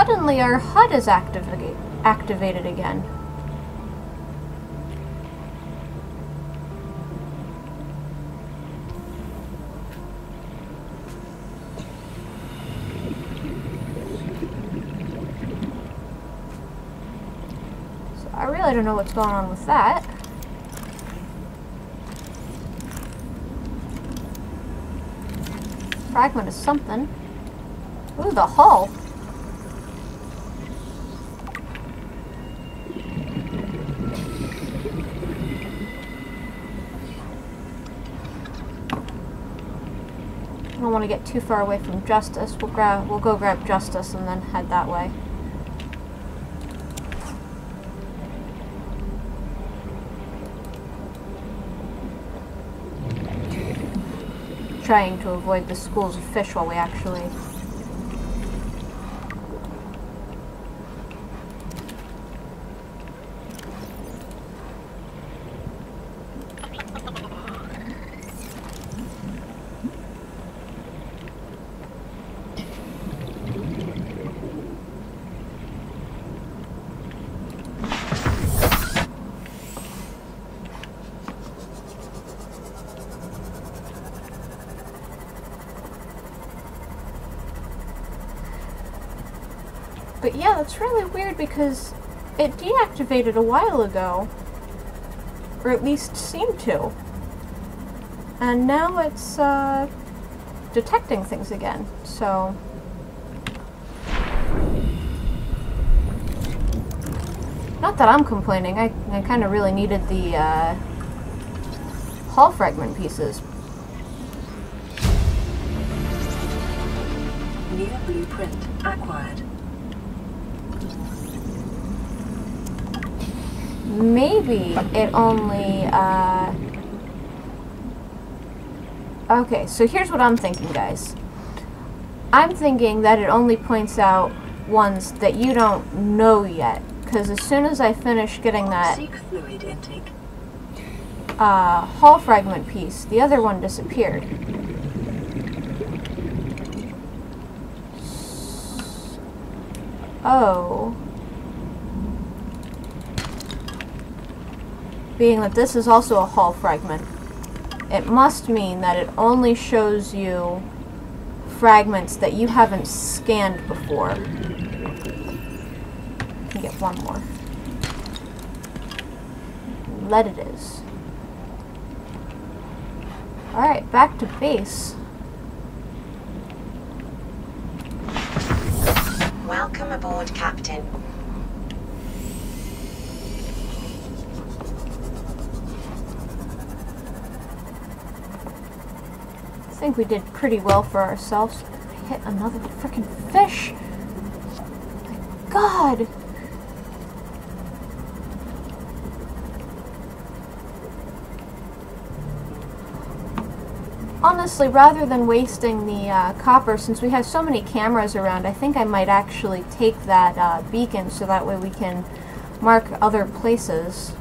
suddenly our HUD is activated again. So I really don't know what's going on with that. Fragment of something. Ooh, the hull. I don't want to get too far away from Justice. We'll go grab Justice and then head that way. Trying to avoid the schools of fish while we actually... But yeah, that's really weird because it deactivated a while ago. Or at least seemed to. And now it's detecting things again, so... Not that I'm complaining, I kind of really needed the hull fragment pieces. New blueprint acquired. Maybe it only, Okay, so here's what I'm thinking, guys. I'm thinking that it only points out ones that you don't know yet. Because as soon as I finish getting that fluid intake. hull fragment piece, the other one disappeared. Oh. Being that this is also a hull fragment, it must mean that it only shows you fragments that you haven't scanned before. I can get one more. Lead it is. Alright, back to base. Welcome aboard, Captain. I think we did pretty well for ourselves. I hit another freaking fish! My God! Honestly, rather than wasting the copper, since we have so many cameras around, I think I might actually take that beacon so that way we can mark other places.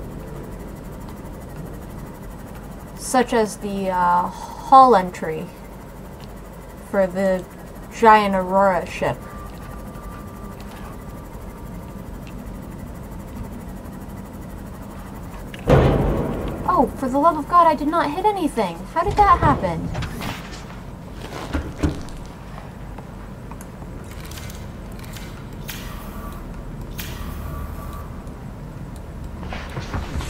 Such as the hull entry for the giant Aurora ship. Oh, for the love of God, I did not hit anything. How did that happen?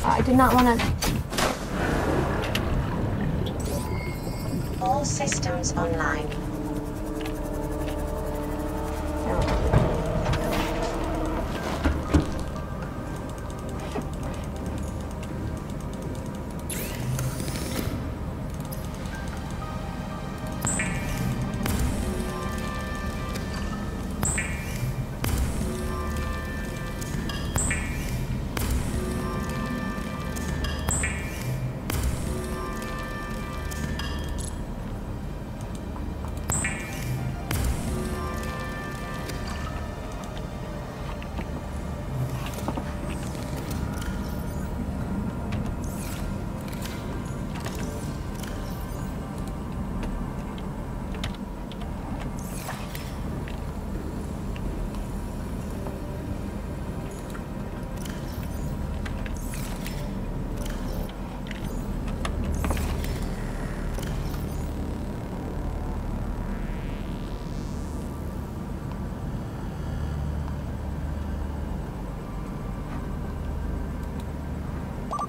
I did not want to... All systems online. There we go.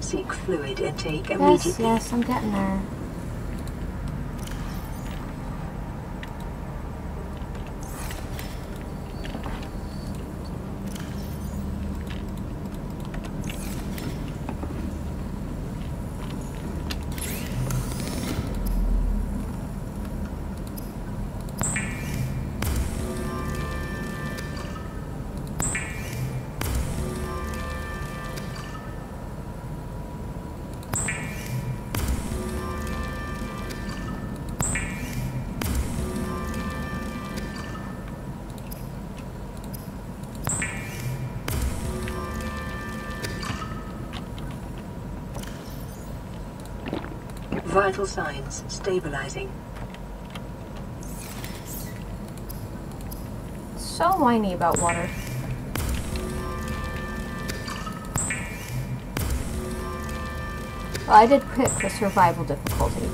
Seek fluid intake immediately. Yes, I'm getting there. Vital signs stabilizing. So whiny about water. Well, I did pick the survival difficulty.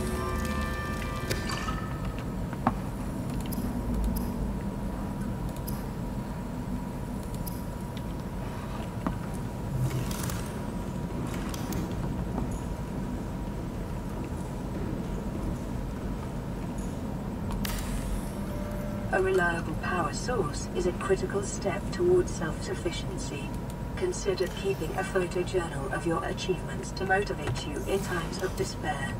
A reliable power source is a critical step towards self-sufficiency. Consider keeping a photojournal of your achievements to motivate you in times of despair.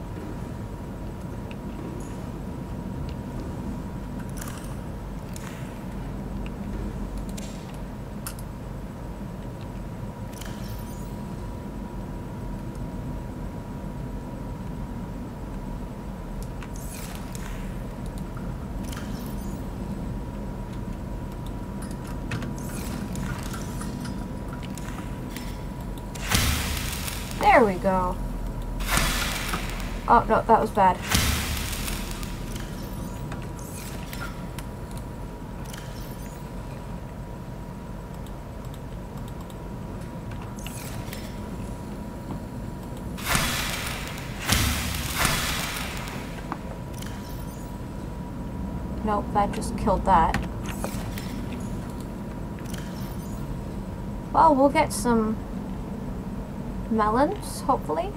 There we go. Oh, no, that was bad. Nope, that just killed that. Well, we'll get some melons, hopefully.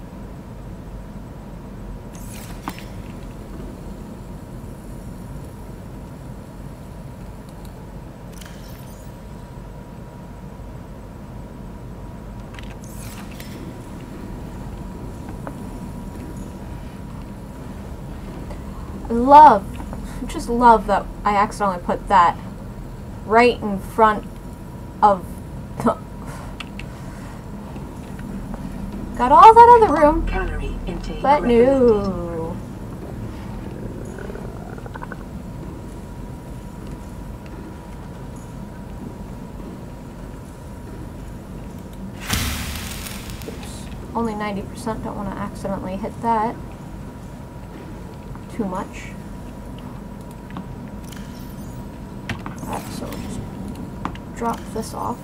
Just love that I accidentally put that right in front of got all that other room, Calorie intake but no. Oops. Only 90%, don't want to accidentally hit that too much. Alright, so we'll just drop this off.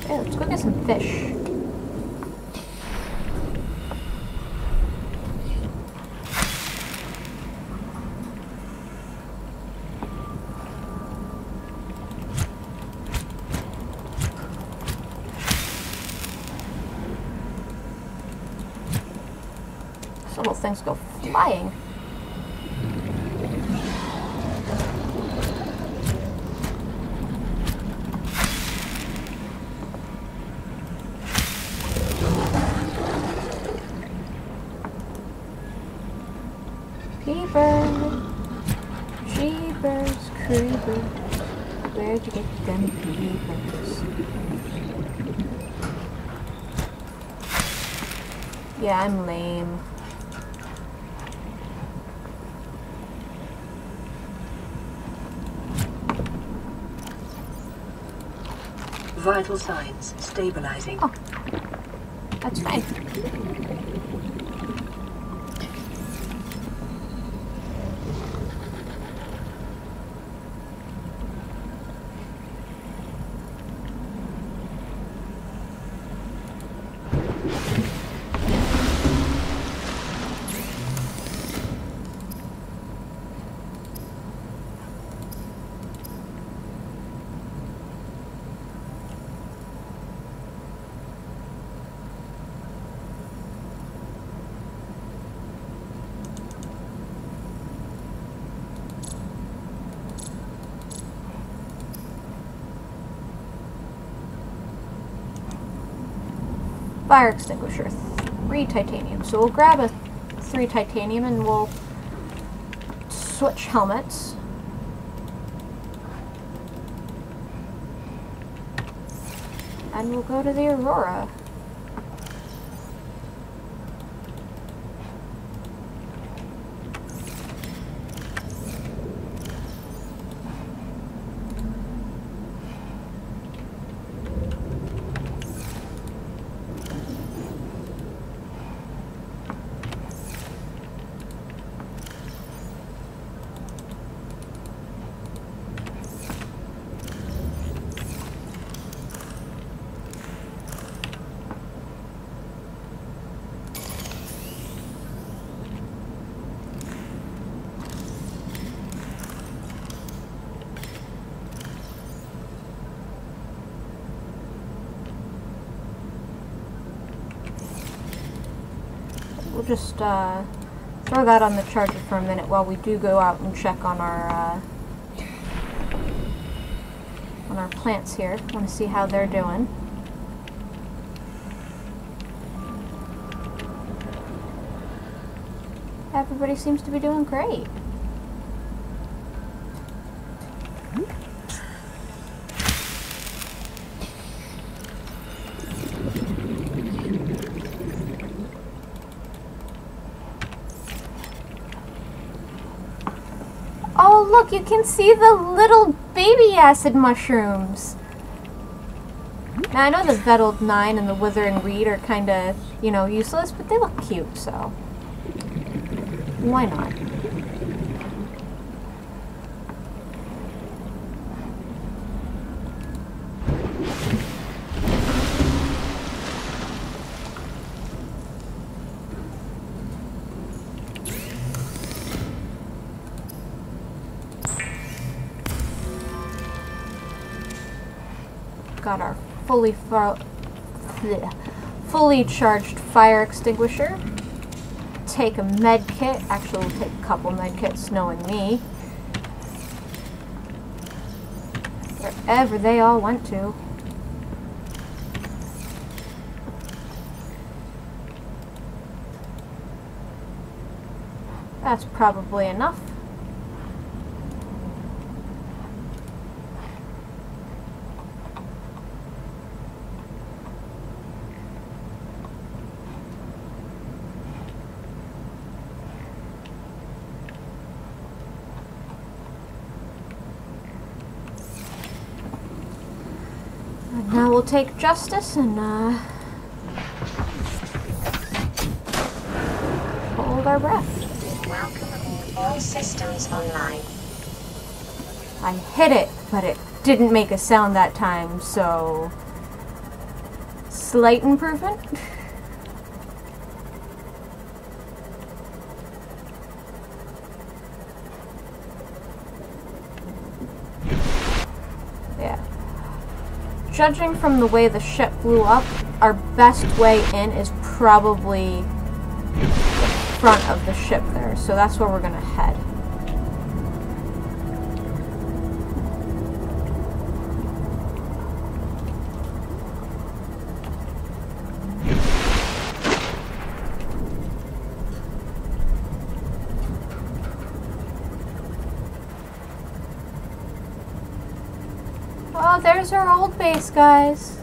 Okay, let's go get some fish. Some little things go flying. Jeepers, creepers, where'd you get them peepers? Yeah, I'm lame. Vital signs stabilizing. Oh, that's fine. Fire extinguisher, 3 titanium. So we'll grab a 3 titanium and we'll switch helmets. And we'll go to the Aurora. We'll just throw that on the charger for a minute while we do go out and check on our plants here. Want to see how they're doing. Everybody seems to be doing great. Oh, look, you can see the little baby acid mushrooms. Now, I know the Vettled 9 and the Withering Reed are kind of, you know, useless, but they look cute, so why not? Got our fully charged fire extinguisher. Take a med kit. Actually, we'll take a couple med kits, knowing me. Wherever they all went to. That's probably enough. Now we'll take Justice and hold our breath. Welcome. All systems online. I hit it, but it didn't make a sound that time, so slight improvement. Judging from the way the ship blew up, our best way in is probably the front of the ship there, so that's where we're gonna head. Oh, there's our old base, guys.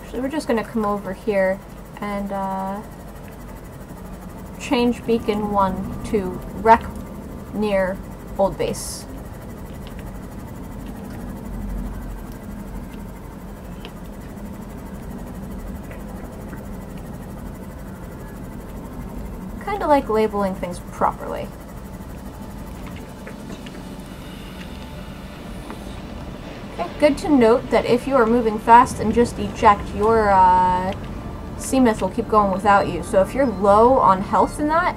So we're just going to come over here and change beacon 1 to wreck near old base. Kind of like labeling things properly. Okay, good to note that if you are moving fast and just eject, your Seamith will keep going without you. So if you're low on health in that,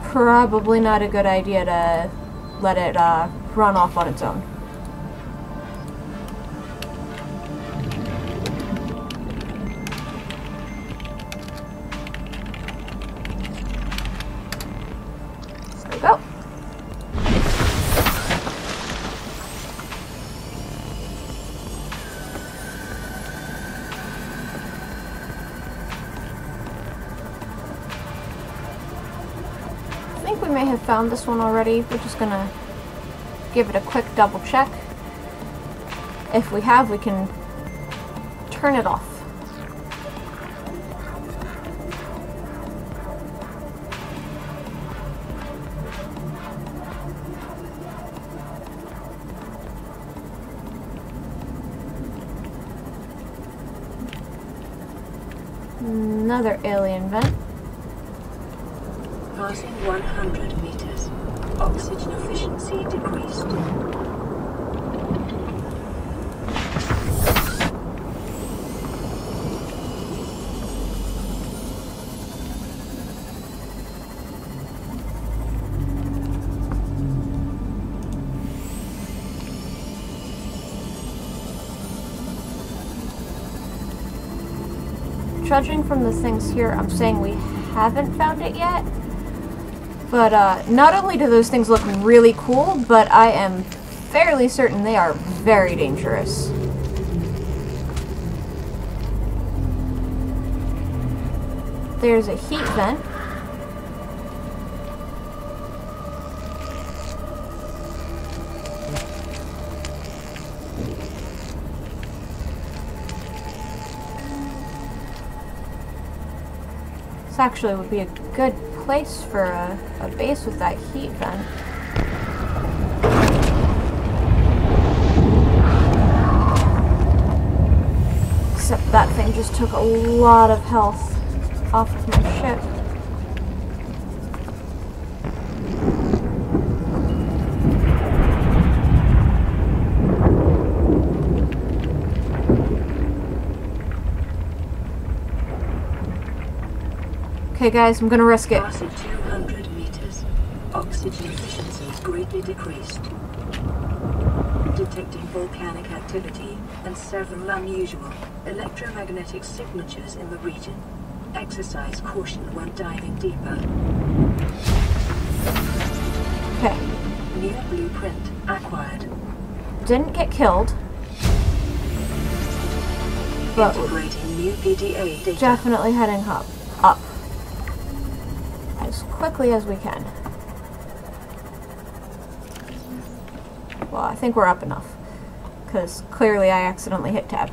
probably not a good idea to let it run off on its own. may have found this one already. We're just gonna give it a quick double check. If we have, we can turn it off. Another alien vent. Passing 100 meters. Oxygen efficiency decreased. Judging from the things here, I'm saying we haven't found it yet. But not only do those things look really cool, but I am fairly certain they are very dangerous. There's a heat vent. This actually would be a good place for a base with that heat vent. Except that thing just took a lot of health off of my ship. Okay guys, I'm gonna risk it. Passing 200 meters. Oxygen efficiency is greatly decreased. Detecting volcanic activity and several unusual electromagnetic signatures in the region. Exercise caution when diving deeper. Okay. New blueprint acquired. Didn't get killed. But integrating new PDA data. Definitely heading up. As quickly as we can. Well, I think we're up enough. Because clearly I accidentally hit tab.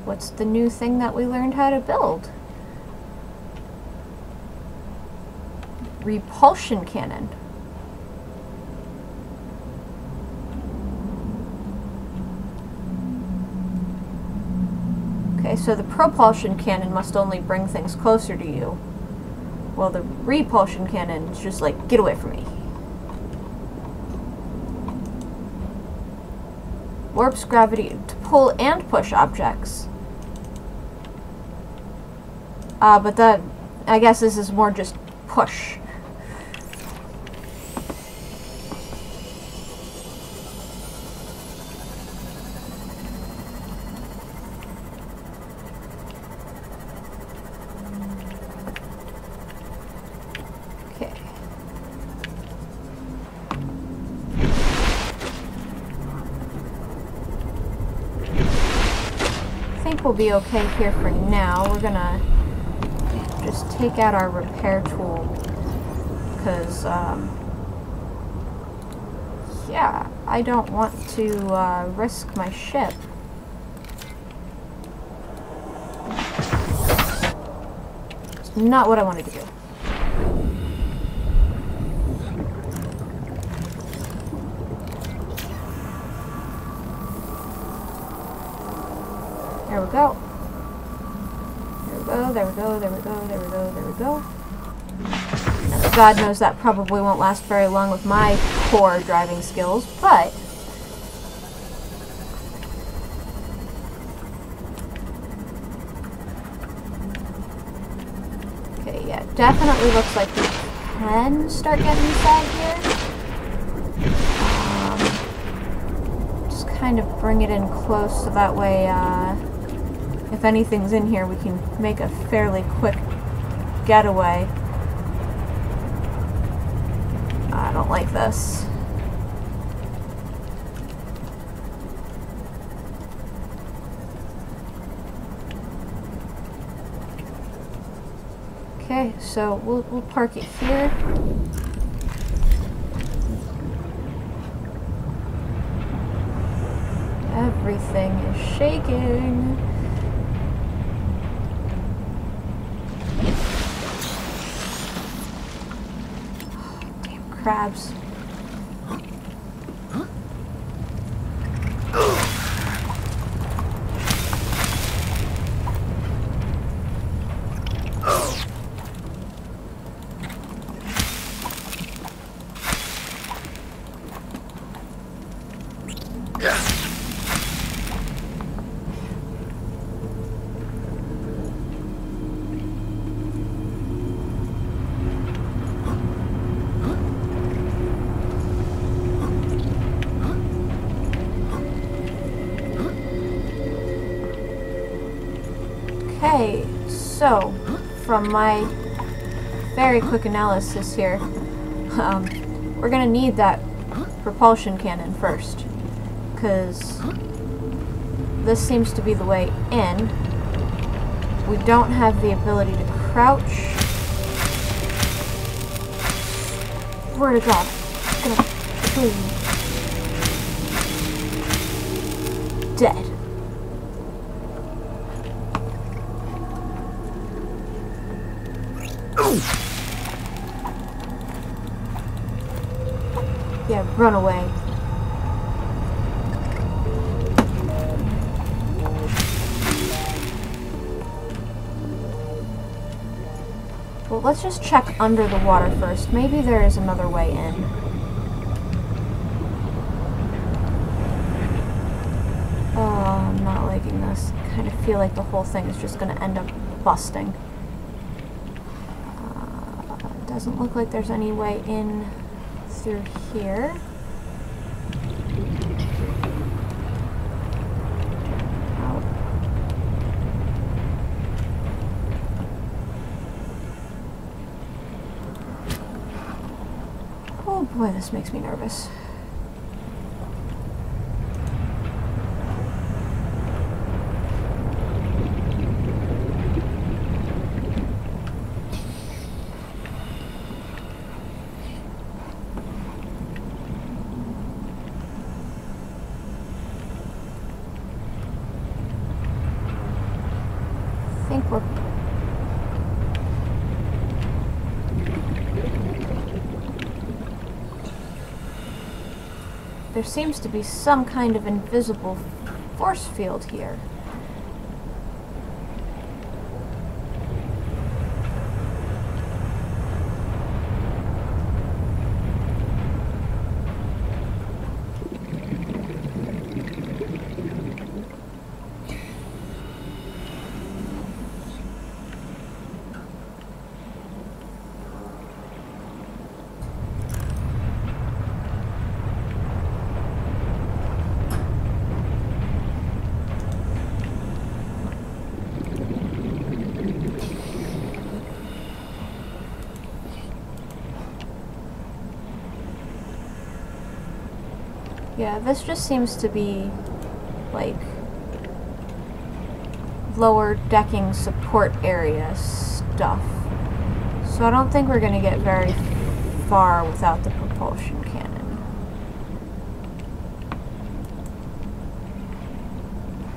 What's the new thing that we learned how to build? Repulsion cannon. Okay, so the propulsion cannon must only bring things closer to you. Well, the repulsion cannon is just like, get away from me. Warps gravity to pull and push objects. But that, I guess this is more just push. I think we'll be okay here for now. We're gonna just take out our repair tool because yeah, I don't want to risk my ship. It's not what I wanted to do. There we go. There we go, there we go, there we go, there we go. Now, God knows that probably won't last very long with my poor driving skills, but okay, yeah, definitely looks like we can start getting inside here. Just kind of bring it in close so that way, if anything's in here, we can make a fairly quick getaway. I don't like this. Okay, so we'll park it here. Everything is shaking. Damn crabs. Okay, so from my very quick analysis here, we're gonna need that propulsion cannon first, because this seems to be the way in. We don't have the ability to crouch. Swear to God, it's gonna kill you. Dead. Yeah, run away. Well, let's just check under the water first. Maybe there is another way in. Oh, I'm not liking this. I kind of feel like the whole thing is just going to end up busting. Doesn't look like there's any way in through here. Oh boy, this makes me nervous. There seems to be some kind of invisible force field here. Yeah, this just seems to be, like, lower decking support area stuff. So I don't think we're going to get very far without the propulsion cannon.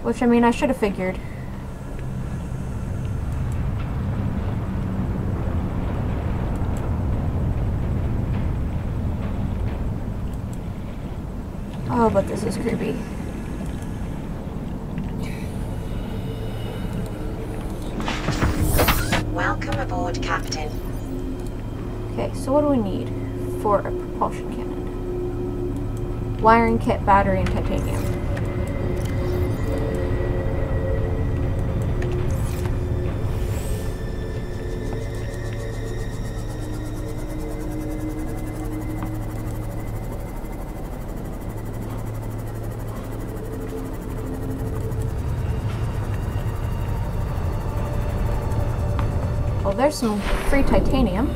Which, I mean, I should have figured. Oh, but this is creepy. Welcome aboard, Captain. Okay, so what do we need for a propulsion cannon? Wiring kit, battery, and titanium. Well, there's some free titanium.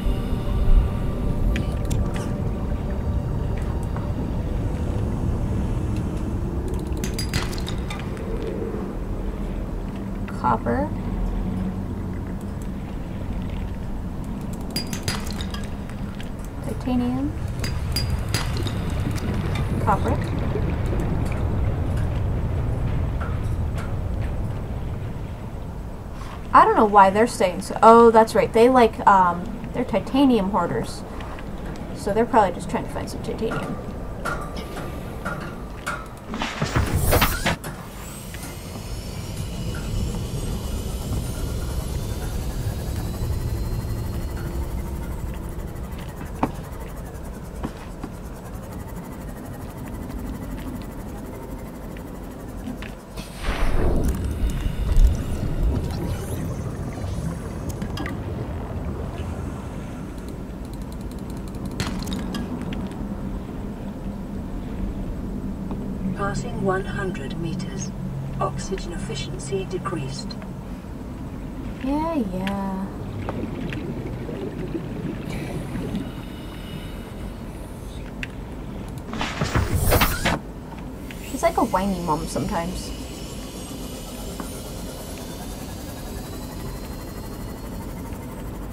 Copper. Titanium. Copper. I don't know why they're staying so... Oh, that's right. They like, they're titanium hoarders. So they're probably just trying to find some titanium. Passing 100 meters. Oxygen efficiency decreased. Yeah. She's like a whiny mom sometimes.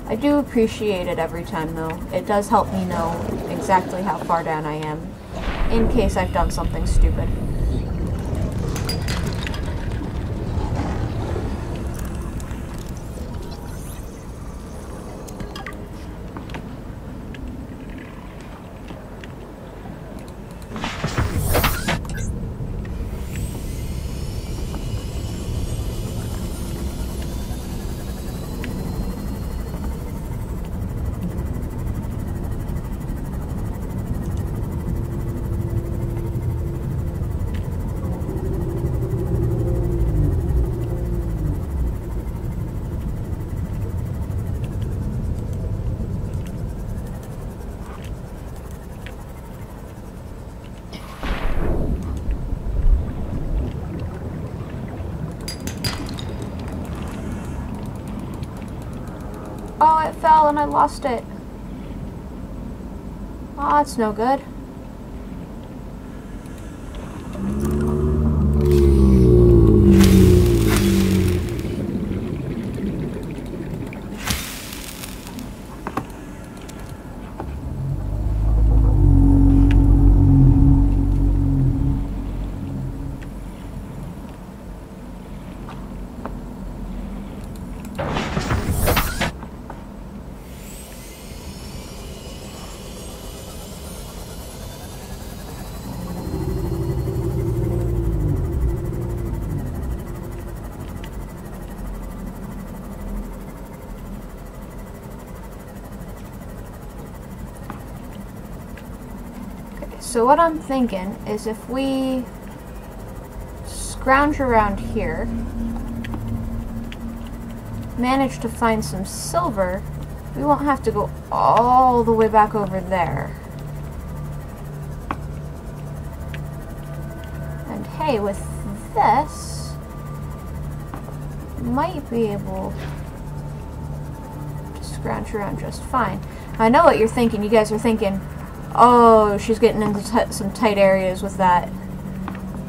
I do appreciate it every time though. It does help me know exactly how far down I am, in case I've done something stupid. Oh, it fell and I lost it. Oh, that's no good. So what I'm thinking is if we scrounge around here, manage to find some silver, we won't have to go all the way back over there. And hey, with this, might be able to scrounge around just fine. I know what you're thinking. You guys are thinking, oh, she's getting into some tight areas with that.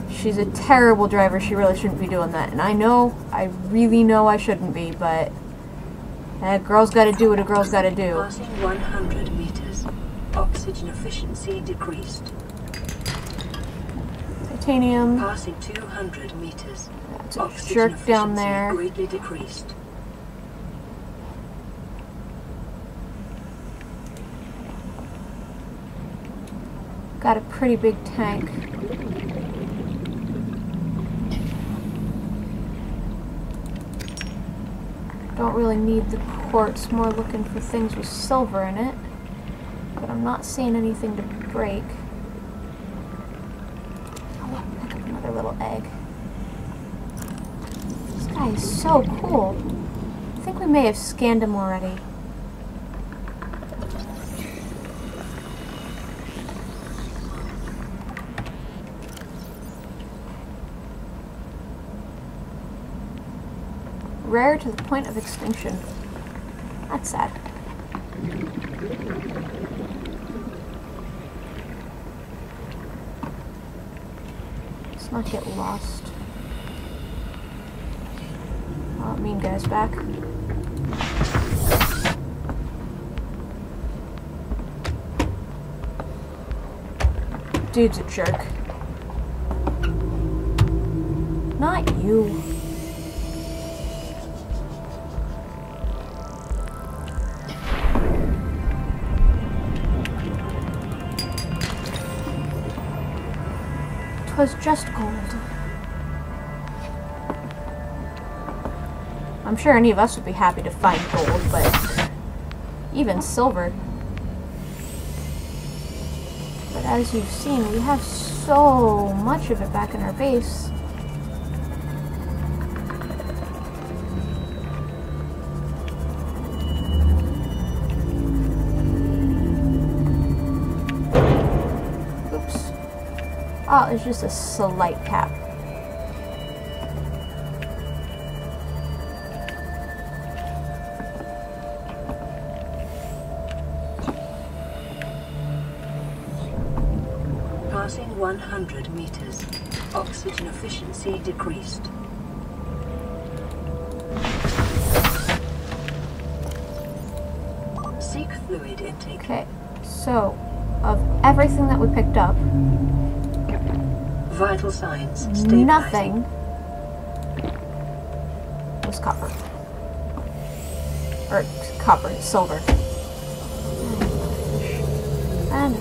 She's a terrible driver. She really shouldn't be doing that. And I know, I really know I shouldn't be, but a girl's got to do what a girl's got to do. Passing 100 meters. Oxygen efficiency decreased. Titanium. Passing 200 meters. That's a jerk down there. Greatly decreased. Got a pretty big tank. Don't really need the quartz, more looking for things with silver in it. But I'm not seeing anything to break. Oh look, pick up another little egg. This guy is so cool. I think we may have scanned him already. Rare to the point of extinction. That's sad. Let's not get lost. Oh, mean guy's back. Dude's a jerk. Not you. Was just gold. I'm sure any of us would be happy to find gold, but even silver. But as you've seen, we have so much of it back in our base. Oh, it's just a slight cap. Passing 100 meters. Oxygen efficiency decreased. Seek fluid intake. Okay, so of everything that we picked up, vital signs stabilizing. Nothing was copper. Or copper, silver. And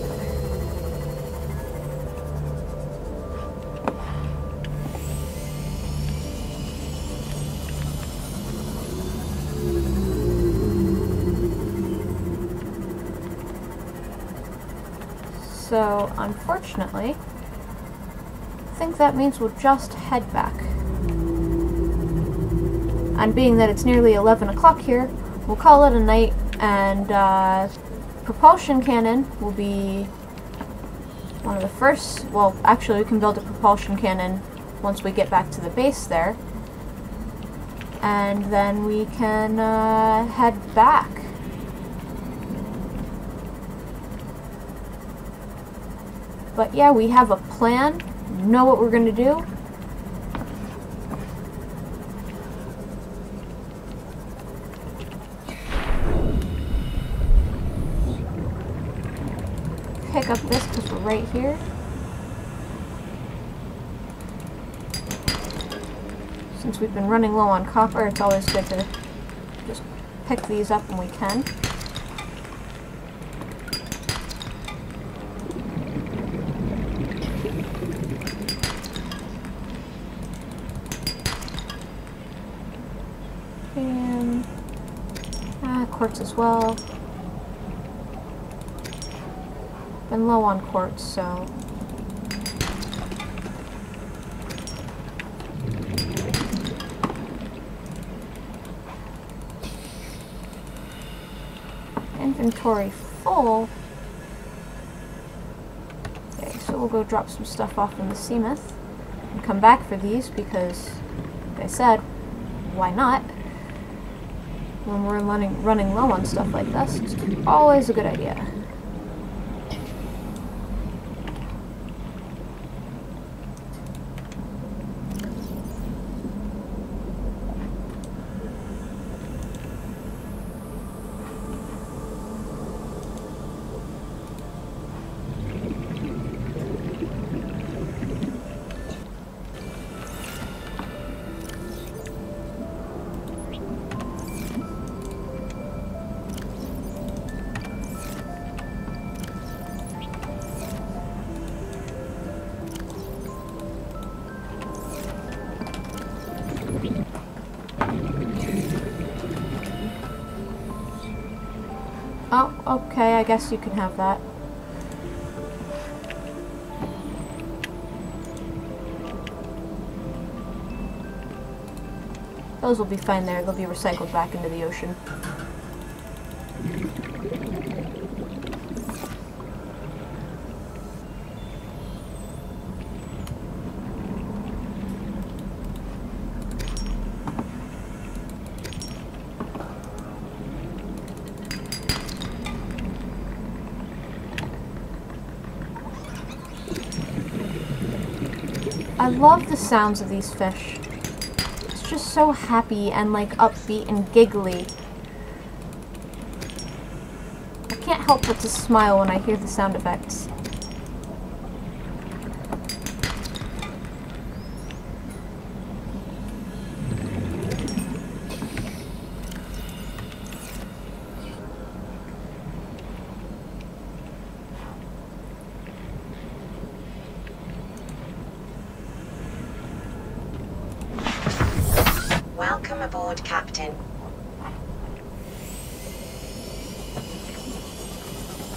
so, unfortunately, I think that means we'll just head back. And being that it's nearly 11 o'clock here, we'll call it a night, and propulsion cannon will be one of the first. Well, actually we can build a propulsion cannon once we get back to the base there. And then we can head back. But yeah, we have a plan, know what we're going to do. Pick up this because we're right here. Since we've been running low on copper, it's always good to just pick these up when we can. And quartz as well. Been low on quartz, so inventory full. Okay, so we'll go drop some stuff off in the Seamouth and come back for these because, like I said, why not? When we're running low on stuff like this, it's always a good idea. Oh, okay, I guess you can have that. Those will be fine there, they'll be recycled back into the ocean. I love the sounds of these fish. It's just so happy and like upbeat and giggly. I can't help but to smile when I hear the sound effects. Welcome aboard, Captain.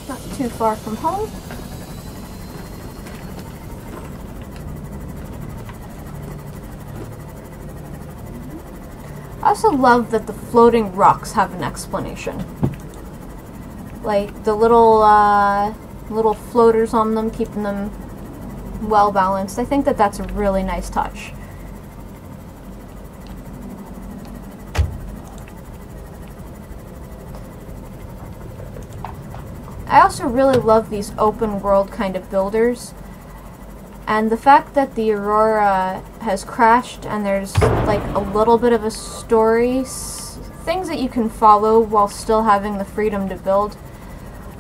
Not too far from home. I also love that the floating rocks have an explanation. Like the little floaters on them, keeping them well balanced. I think that that's a really nice touch. I also really love these open world kind of builders. And the fact that the Aurora has crashed and there's like a little bit of a story, things that you can follow while still having the freedom to build,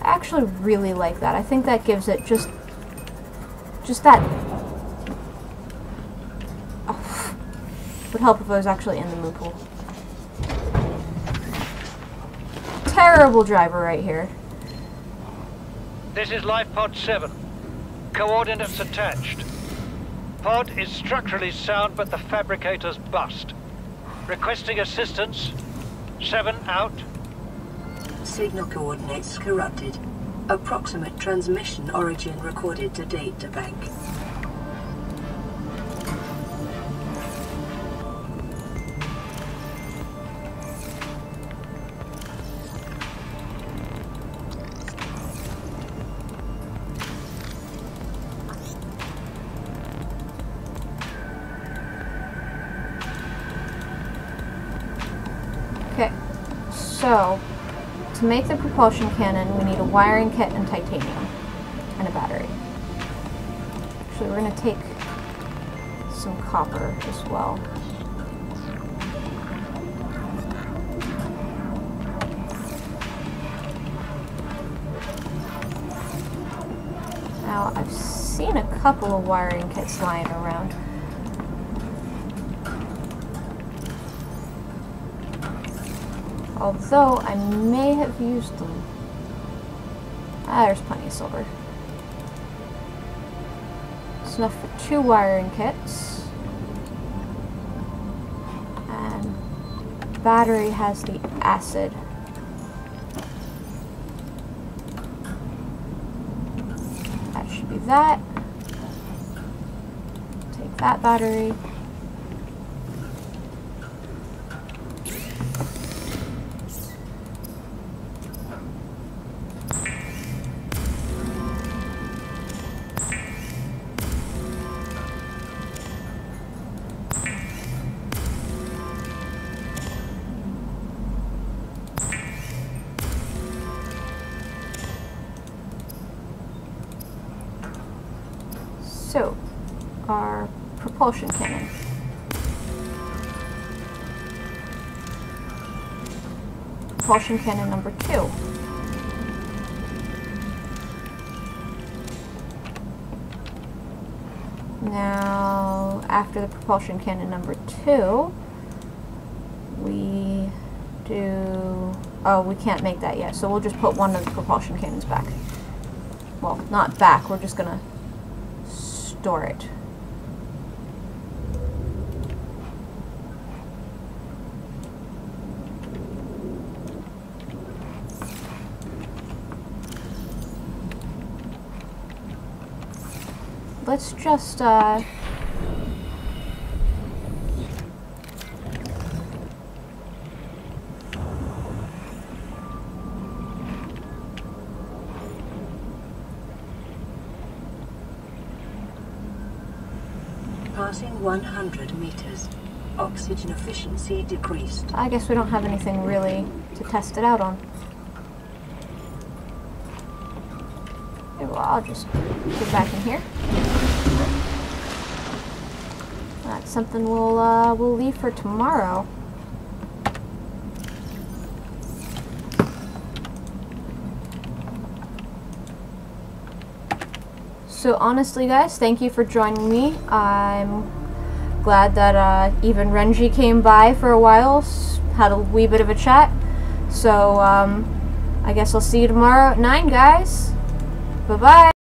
I actually really like that. I think that gives it just that. Oh, would help if I was actually in the moon pool. Terrible driver right here. This is Life Pod 7. Coordinates attached. Pod is structurally sound, but the fabricator's bust. Requesting assistance. 7 out. Signal coordinates corrupted. Approximate transmission origin recorded to data bank. Okay, so to make the propulsion cannon, we need a wiring kit and titanium and a battery. Actually, we're going to take some copper as well. Now, I've seen a couple of wiring kits lying around. Although I may have used them. Ah, there's plenty of silver. It's enough for 2 wiring kits. And battery has the acid. That should be that. Take that battery. So, our propulsion cannon. Propulsion cannon number 2. Now, after the propulsion cannon number 2, we do... Oh, we can't make that yet, so we'll just put one of the propulsion cannons back. Well, not back, we're just gonna store it. Let's just Passing 100 meters. Oxygen efficiency decreased. I guess we don't have anything really to test it out on. Okay, well, I'll just get back in here. That's something we'll leave for tomorrow. So honestly, guys, thank you for joining me. I'm glad that even Renji came by for a while, had a wee bit of a chat. So I guess I'll see you tomorrow at 9, guys. Bye-bye.